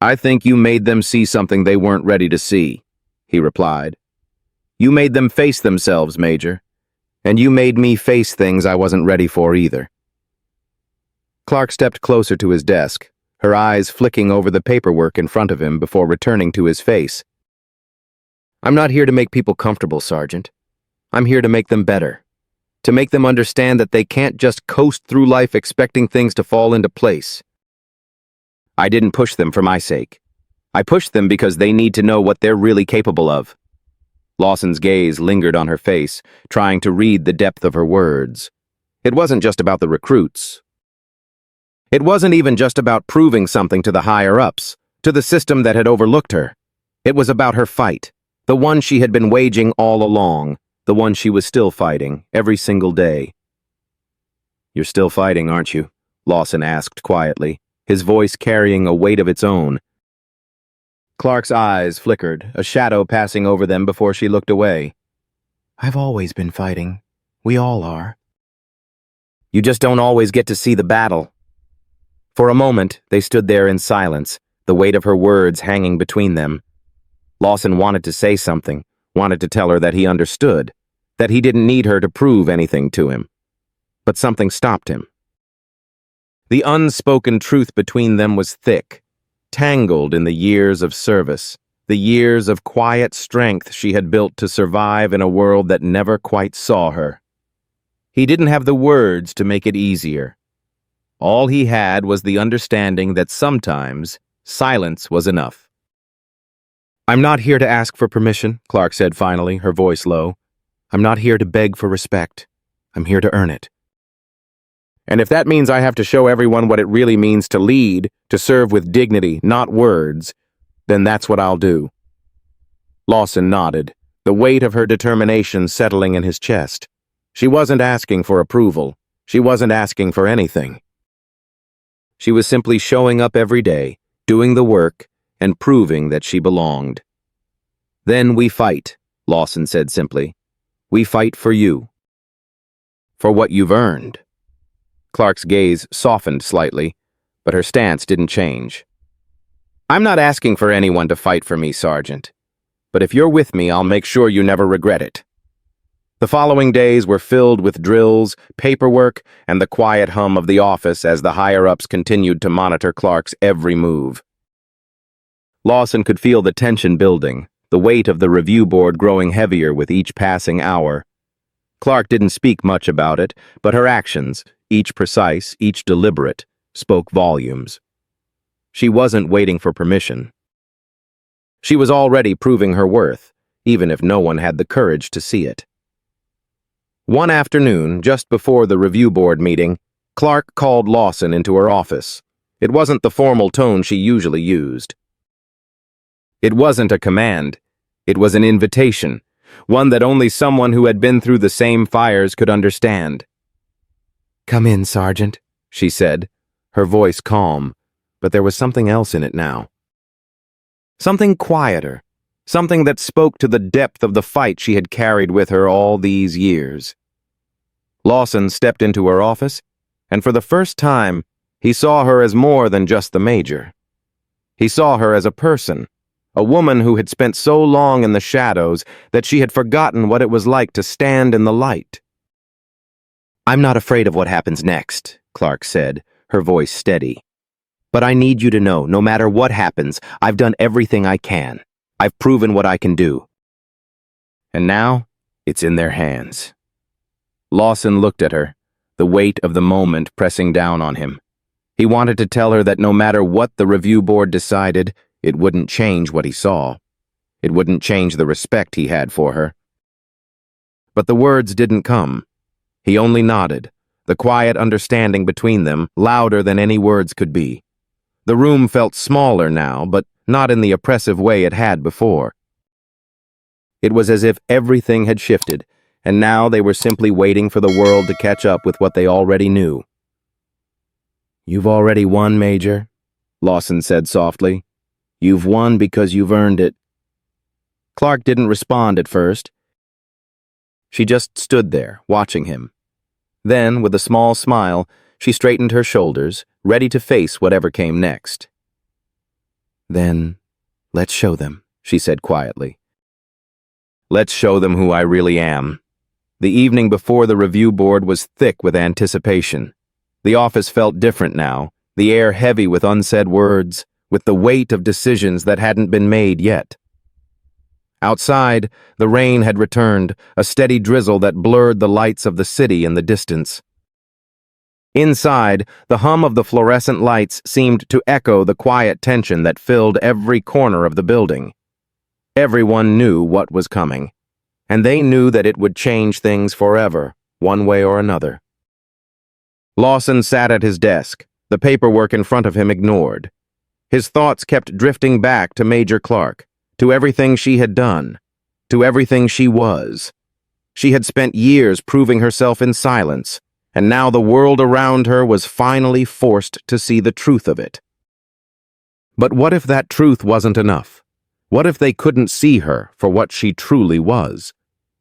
"I think you made them see something they weren't ready to see," he replied. "You made them face themselves, Major, and you made me face things I wasn't ready for either." Clark stepped closer to his desk, her eyes flicking over the paperwork in front of him before returning to his face. "I'm not here to make people comfortable, Sergeant. I'm here to make them better. To make them understand that they can't just coast through life expecting things to fall into place. I didn't push them for my sake. I pushed them because they need to know what they're really capable of." Lawson's gaze lingered on her face, trying to read the depth of her words. It wasn't just about the recruits. It wasn't even just about proving something to the higher-ups, to the system that had overlooked her. It was about her fight, the one she had been waging all along, the one she was still fighting, every single day. "You're still fighting, aren't you?" Lawson asked quietly, his voice carrying a weight of its own. Clark's eyes flickered, a shadow passing over them before she looked away. "I've always been fighting. We all are. You just don't always get to see the battle." For a moment, they stood there in silence, the weight of her words hanging between them. Lawson wanted to say something, wanted to tell her that he understood, that he didn't need her to prove anything to him. But something stopped him. The unspoken truth between them was thick, tangled in the years of service, the years of quiet strength she had built to survive in a world that never quite saw her. He didn't have the words to make it easier. All he had was the understanding that sometimes silence was enough. "I'm not here to ask for permission," Clark said finally, her voice low. "I'm not here to beg for respect. I'm here to earn it. And if that means I have to show everyone what it really means to lead, to serve with dignity, not words, then that's what I'll do." Lawson nodded, the weight of her determination settling in his chest. She wasn't asking for approval. She wasn't asking for anything. She was simply showing up every day, doing the work, and proving that she belonged. "Then we fight," Lawson said simply. "We fight for you. For what you've earned." Clark's gaze softened slightly, but her stance didn't change. "I'm not asking for anyone to fight for me, Sergeant. But if you're with me, I'll make sure you never regret it." The following days were filled with drills, paperwork, and the quiet hum of the office as the higher-ups continued to monitor Clark's every move. Lawson could feel the tension building, the weight of the review board growing heavier with each passing hour. Clark didn't speak much about it, but her actions, each precise, each deliberate, spoke volumes. She wasn't waiting for permission. She was already proving her worth, even if no one had the courage to see it. One afternoon, just before the review board meeting, Clark called Lawson into her office. It wasn't the formal tone she usually used. It wasn't a command. It was an invitation, one that only someone who had been through the same fires could understand. "Come in, Sergeant," she said, her voice calm, but there was something else in it now. Something quieter, something that spoke to the depth of the fight she had carried with her all these years. Lawson stepped into her office, and for the first time, he saw her as more than just the major. He saw her as a person, a woman who had spent so long in the shadows that she had forgotten what it was like to stand in the light. I'm not afraid of what happens next, Clark said, her voice steady. But I need you to know, no matter what happens, I've done everything I can. I've proven what I can do. And now, it's in their hands. Lawson looked at her, the weight of the moment pressing down on him. He wanted to tell her that no matter what the review board decided, it wouldn't change what he saw. It wouldn't change the respect he had for her. But the words didn't come. He only nodded, the quiet understanding between them louder than any words could be. The room felt smaller now, but not in the oppressive way it had before. It was as if everything had shifted, and now they were simply waiting for the world to catch up with what they already knew. You've already won, Major, Lawson said softly. You've won because you've earned it. Clark didn't respond at first. She just stood there, watching him. Then, with a small smile, she straightened her shoulders, ready to face whatever came next. Then, let's show them, she said quietly. Let's show them who I really am. The evening before the review board was thick with anticipation. The office felt different now, the air heavy with unsaid words, with the weight of decisions that hadn't been made yet. Outside, the rain had returned, a steady drizzle that blurred the lights of the city in the distance. Inside, the hum of the fluorescent lights seemed to echo the quiet tension that filled every corner of the building. Everyone knew what was coming, and they knew that it would change things forever, one way or another. Lawson sat at his desk, the paperwork in front of him ignored. His thoughts kept drifting back to Major Clark, to everything she had done, to everything she was. She had spent years proving herself in silence, and now the world around her was finally forced to see the truth of it. But what if that truth wasn't enough? What if they couldn't see her for what she truly was?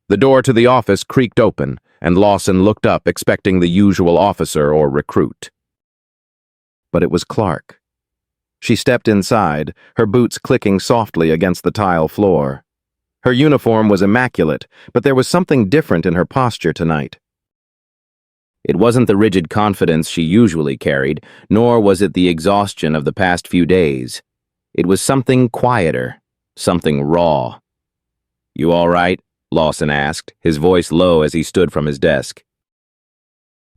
The door to the office creaked open, and Lawson looked up expecting the usual officer or recruit. But it was Clark. She stepped inside, her boots clicking softly against the tile floor. Her uniform was immaculate, but there was something different in her posture tonight. It wasn't the rigid confidence she usually carried, nor was it the exhaustion of the past few days. It was something quieter, something raw. "You all right?" Lawson asked, his voice low as he stood from his desk.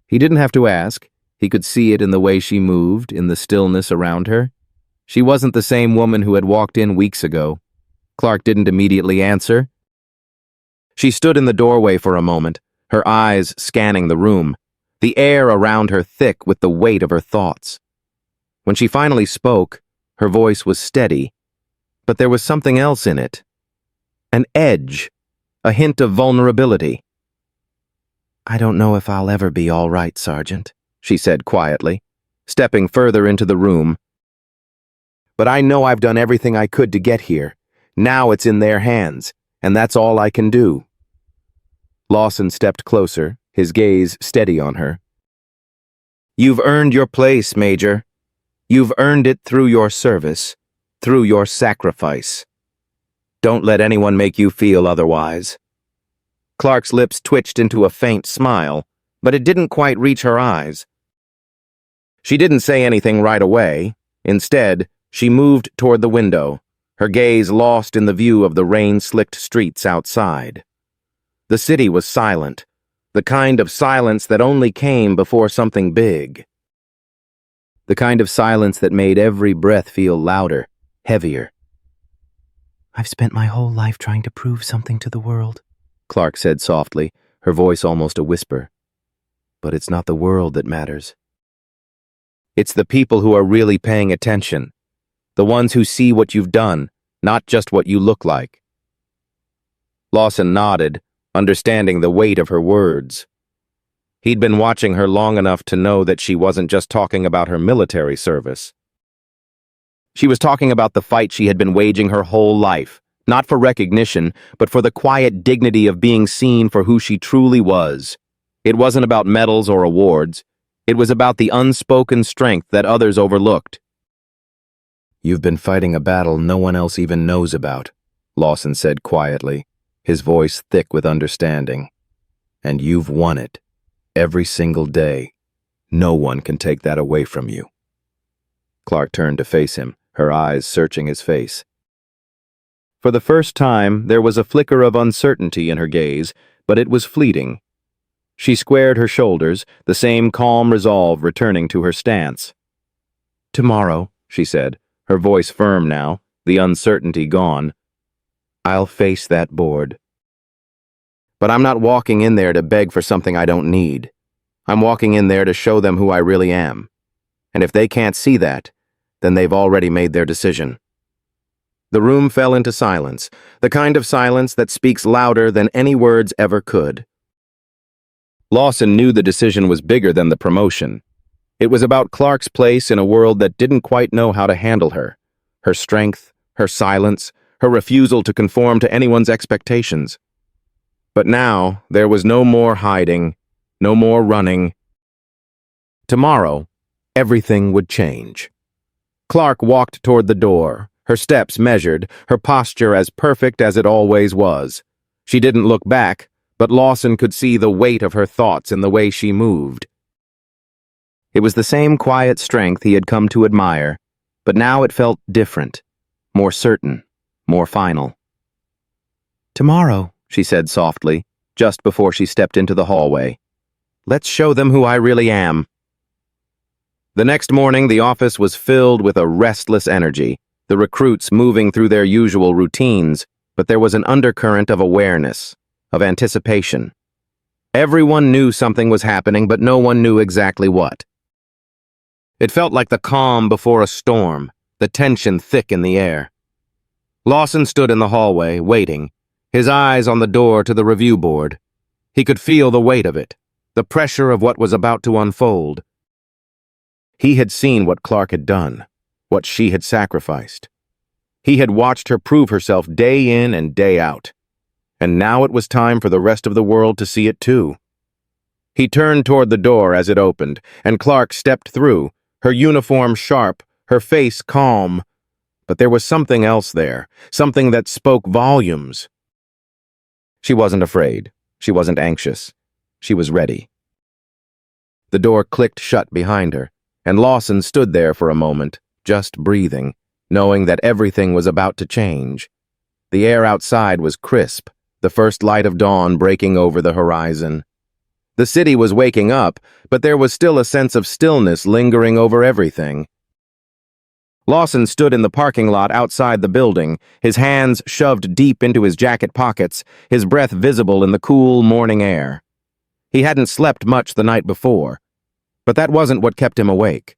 He didn't have to ask. He could see it in the way she moved, in the stillness around her. She wasn't the same woman who had walked in weeks ago. Clark didn't immediately answer. She stood in the doorway for a moment, her eyes scanning the room, the air around her thick with the weight of her thoughts. When she finally spoke, her voice was steady, but there was something else in it. An edge, a hint of vulnerability. "I don't know if I'll ever be all right, Sergeant," she said quietly, stepping further into the room. "But I know I've done everything I could to get here. Now it's in their hands, and that's all I can do." Lawson stepped closer, his gaze steady on her. "You've earned your place, Major. You've earned it through your service, through your sacrifice. Don't let anyone make you feel otherwise." Clark's lips twitched into a faint smile, but it didn't quite reach her eyes. She didn't say anything right away. Instead, she moved toward the window, her gaze lost in the view of the rain-slicked streets outside. The city was silent, the kind of silence that only came before something big. The kind of silence that made every breath feel louder, heavier. "I've spent my whole life trying to prove something to the world," Clark said softly, her voice almost a whisper. "But it's not the world that matters. It's the people who are really paying attention, the ones who see what you've done, not just what you look like." Lawson nodded, understanding the weight of her words. He'd been watching her long enough to know that she wasn't just talking about her military service. She was talking about the fight she had been waging her whole life, not for recognition, but for the quiet dignity of being seen for who she truly was. It wasn't about medals or awards. It was about the unspoken strength that others overlooked. "You've been fighting a battle no one else even knows about," Lawson said quietly, his voice thick with understanding. "And you've won it. Every single day. No one can take that away from you. Clark turned to face him, her eyes searching his face. For the first time, there was a flicker of uncertainty in her gaze, but it was fleeting. She squared her shoulders, the same calm resolve returning to her stance. "Tomorrow," she said, her voice firm now, the uncertainty gone. "I'll face that board. But I'm not walking in there to beg for something I don't need. I'm walking in there to show them who I really am. And if they can't see that, then they've already made their decision." The room fell into silence, the kind of silence that speaks louder than any words ever could. Lawson knew the decision was bigger than the promotion. It was about Clark's place in a world that didn't quite know how to handle her. Her strength, her silence, her refusal to conform to anyone's expectations. But now, there was no more hiding, no more running. Tomorrow, everything would change. Clark walked toward the door, her steps measured, her posture as perfect as it always was. She didn't look back, but Lawson could see the weight of her thoughts in the way she moved. It was the same quiet strength he had come to admire, but now it felt different, more certain, more final. "Tomorrow," she said softly, just before she stepped into the hallway. "Let's show them who I really am." The next morning, the office was filled with a restless energy, the recruits moving through their usual routines, but there was an undercurrent of awareness, of anticipation. Everyone knew something was happening, but no one knew exactly what. It felt like the calm before a storm, the tension thick in the air. Lawson stood in the hallway, waiting, his eyes on the door to the review board. He could feel the weight of it, the pressure of what was about to unfold. He had seen what Clark had done, what she had sacrificed. He had watched her prove herself day in and day out. And now it was time for the rest of the world to see it too. He turned toward the door as it opened, and Clark stepped through, her uniform sharp, her face calm. But there was something else there, something that spoke volumes. She wasn't afraid. She wasn't anxious. She was ready. The door clicked shut behind her, and Lawson stood there for a moment, just breathing, knowing that everything was about to change. The air outside was crisp, the first light of dawn breaking over the horizon. The city was waking up, but there was still a sense of stillness lingering over everything. Lawson stood in the parking lot outside the building, his hands shoved deep into his jacket pockets, his breath visible in the cool morning air. He hadn't slept much the night before, but that wasn't what kept him awake.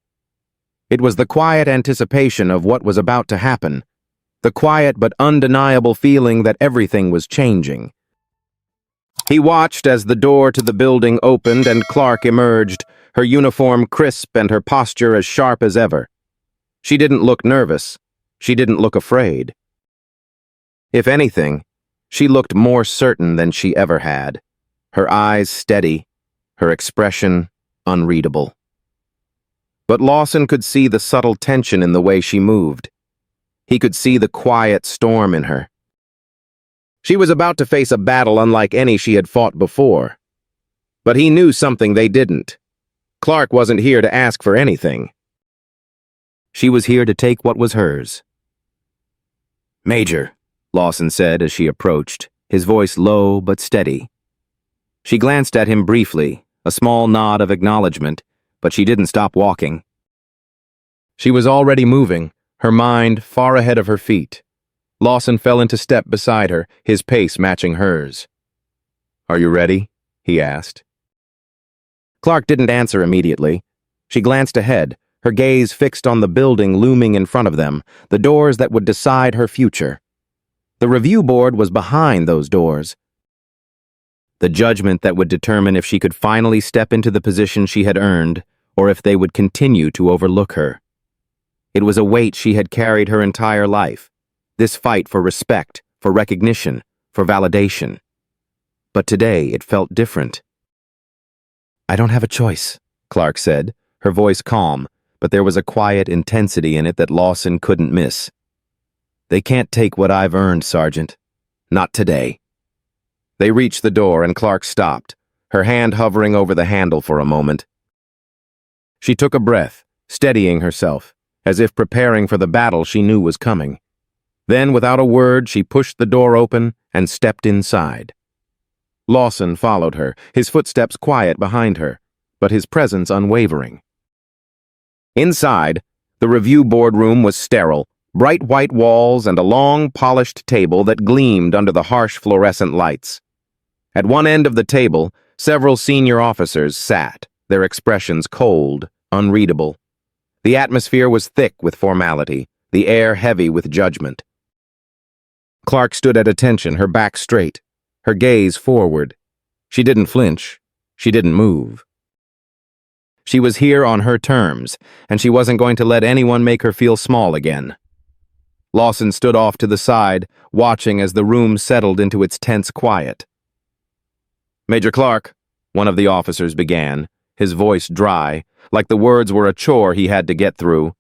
It was the quiet anticipation of what was about to happen, the quiet but undeniable feeling that everything was changing. He watched as the door to the building opened and Clark emerged, her uniform crisp and her posture as sharp as ever. She didn't look nervous. She didn't look afraid. If anything, she looked more certain than she ever had, her eyes steady, her expression unreadable. But Lawson could see the subtle tension in the way she moved. He could see the quiet storm in her. She was about to face a battle unlike any she had fought before. But he knew something they didn't. Clark wasn't here to ask for anything. She was here to take what was hers. "Major," Lawson said as she approached, his voice low but steady. She glanced at him briefly, a small nod of acknowledgement, but she didn't stop walking. She was already moving, her mind far ahead of her feet. Lawson fell into step beside her, his pace matching hers. "Are you ready?" he asked. Clark didn't answer immediately. She glanced ahead, her gaze fixed on the building looming in front of them, the doors that would decide her future. The review board was behind those doors. The judgment that would determine if she could finally step into the position she had earned, or if they would continue to overlook her. It was a weight she had carried her entire life, this fight for respect, for recognition, for validation. But today it felt different. "I don't have a choice," Clark said, her voice calm, but there was a quiet intensity in it that Lawson couldn't miss. "They can't take what I've earned, Sergeant. Not today." They reached the door and Clark stopped, her hand hovering over the handle for a moment. She took a breath, steadying herself, as if preparing for the battle she knew was coming. Then, without a word, she pushed the door open and stepped inside. Lawson followed her, his footsteps quiet behind her, but his presence unwavering. Inside, the review boardroom was sterile, bright white walls and a long, polished table that gleamed under the harsh fluorescent lights. At one end of the table, several senior officers sat, their expressions cold, unreadable. The atmosphere was thick with formality, the air heavy with judgment. Clark stood at attention, her back straight, her gaze forward. She didn't flinch. She didn't move. She was here on her terms, and she wasn't going to let anyone make her feel small again. Lawson stood off to the side, watching as the room settled into its tense quiet. "Major Clark," one of the officers began, his voice dry, like the words were a chore he had to get through.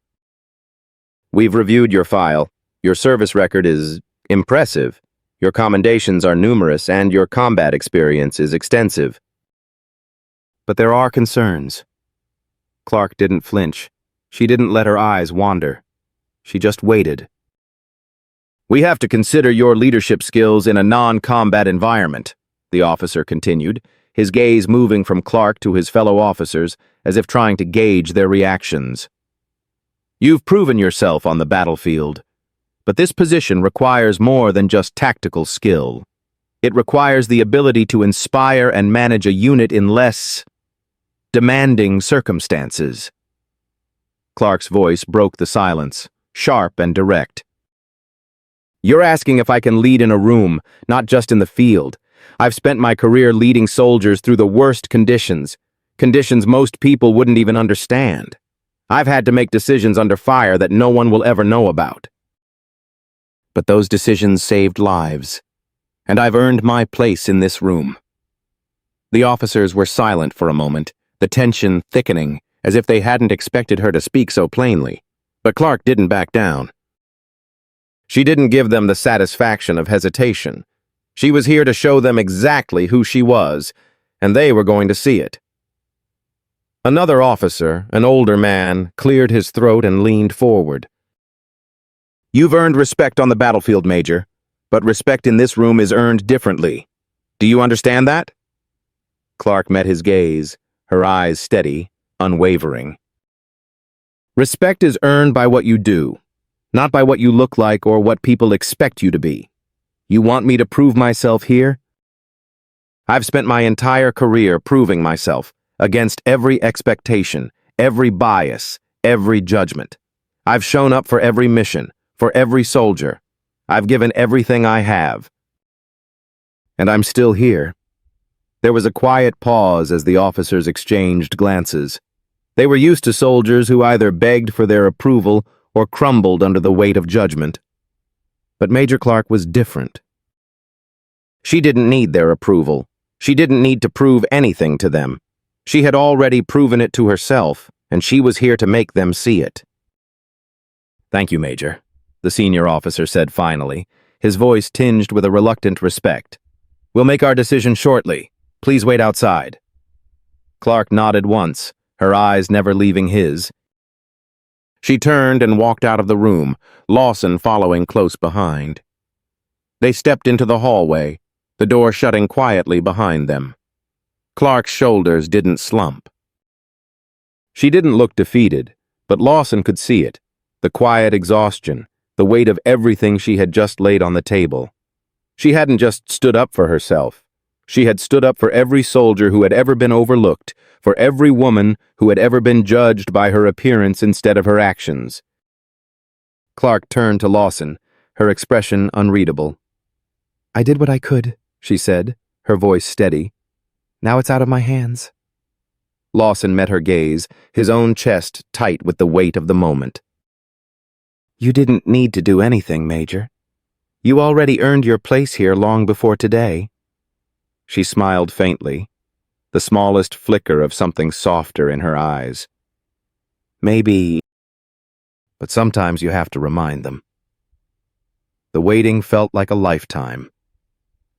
"We've reviewed your file. Your service record is impressive. Your commendations are numerous, and your combat experience is extensive. But there are concerns." Clark didn't flinch. She didn't let her eyes wander. She just waited. "We have to consider your leadership skills in a non-combat environment," the officer continued, his gaze moving from Clark to his fellow officers as if trying to gauge their reactions. "You've proven yourself on the battlefield, but this position requires more than just tactical skill. It requires the ability to inspire and manage a unit in less demanding circumstances." Clark's voice broke the silence, sharp and direct. "You're asking if I can lead in a room, not just in the field. I've spent my career leading soldiers through the worst conditions most people wouldn't even understand. I've had to make decisions under fire that no one will ever know about. But those decisions saved lives, and I've earned my place in this room." The officers were silent for a moment, the tension thickening, as if they hadn't expected her to speak so plainly. But Clark didn't back down. She didn't give them the satisfaction of hesitation. She was here to show them exactly who she was, and they were going to see it. Another officer, an older man, cleared his throat and leaned forward. "You've earned respect on the battlefield, Major, but respect in this room is earned differently. Do you understand that?" Clark met his gaze, her eyes steady, unwavering. "Respect is earned by what you do, not by what you look like or what people expect you to be. You want me to prove myself here? I've spent my entire career proving myself, against every expectation, every bias, every judgment. I've shown up for every mission, for every soldier. I've given everything I have. And I'm still here." There was a quiet pause as the officers exchanged glances. They were used to soldiers who either begged for their approval or crumbled under the weight of judgment. But Major Clark was different. She didn't need their approval. She didn't need to prove anything to them. She had already proven it to herself, and she was here to make them see it. "Thank you, Major," the senior officer said finally, his voice tinged with a reluctant respect. "We'll make our decision shortly. Please wait outside." Clark nodded once, her eyes never leaving his. She turned and walked out of the room, Lawson following close behind. They stepped into the hallway, the door shutting quietly behind them. Clark's shoulders didn't slump. She didn't look defeated, but Lawson could see it, the quiet exhaustion, the weight of everything she had just laid on the table. She hadn't just stood up for herself. She had stood up for every soldier who had ever been overlooked, for every woman who had ever been judged by her appearance instead of her actions. Clark turned to Lawson, her expression unreadable. "I did what I could," she said, her voice steady. "Now it's out of my hands." Lawson met her gaze, his own chest tight with the weight of the moment. "You didn't need to do anything, Major. You already earned your place here long before today." She smiled faintly, the smallest flicker of something softer in her eyes. "Maybe, but sometimes you have to remind them." The waiting felt like a lifetime.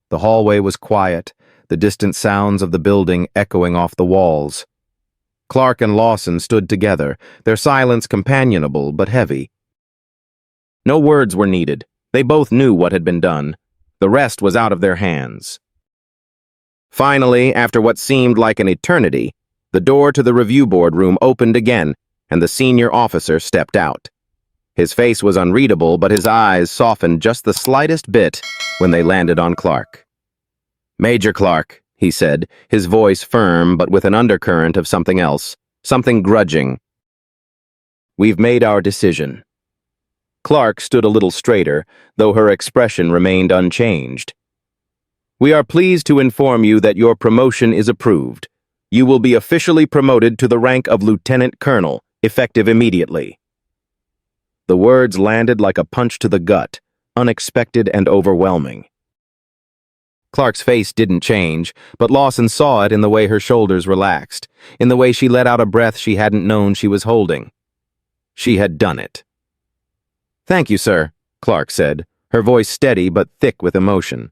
The hallway was quiet, the distant sounds of the building echoing off the walls. Clark and Lawson stood together, their silence companionable but heavy. No words were needed. They both knew what had been done. The rest was out of their hands. Finally, after what seemed like an eternity, the door to the review board room opened again, and the senior officer stepped out. His face was unreadable, but his eyes softened just the slightest bit when they landed on Clark. "Major Clark," he said, his voice firm but with an undercurrent of something else, something grudging. "We've made our decision." Clark stood a little straighter, though her expression remained unchanged. "We are pleased to inform you that your promotion is approved. You will be officially promoted to the rank of Lieutenant Colonel, effective immediately." The words landed like a punch to the gut, unexpected and overwhelming. Clark's face didn't change, but Lawson saw it in the way her shoulders relaxed, in the way she let out a breath she hadn't known she was holding. She had done it. "Thank you, sir," Clark said, her voice steady but thick with emotion.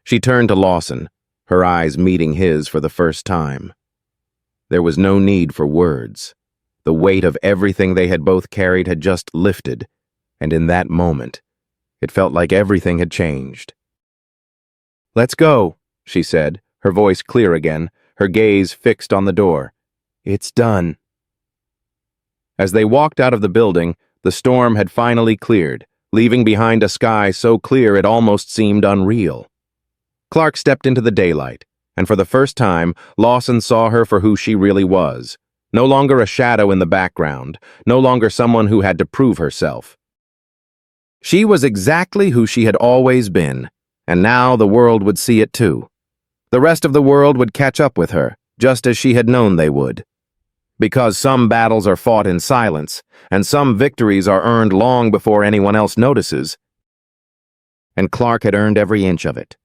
She turned to Lawson, her eyes meeting his for the first time. There was no need for words. The weight of everything they had both carried had just lifted, and in that moment, it felt like everything had changed. "Let's go," she said, her voice clear again, her gaze fixed on the door. "It's done." As they walked out of the building, the storm had finally cleared, leaving behind a sky so clear it almost seemed unreal. Clark stepped into the daylight, and for the first time, Lawson saw her for who she really was. No longer a shadow in the background, no longer someone who had to prove herself. She was exactly who she had always been, and now the world would see it too. The rest of the world would catch up with her, just as she had known they would. Because some battles are fought in silence, and some victories are earned long before anyone else notices. And Clark had earned every inch of it.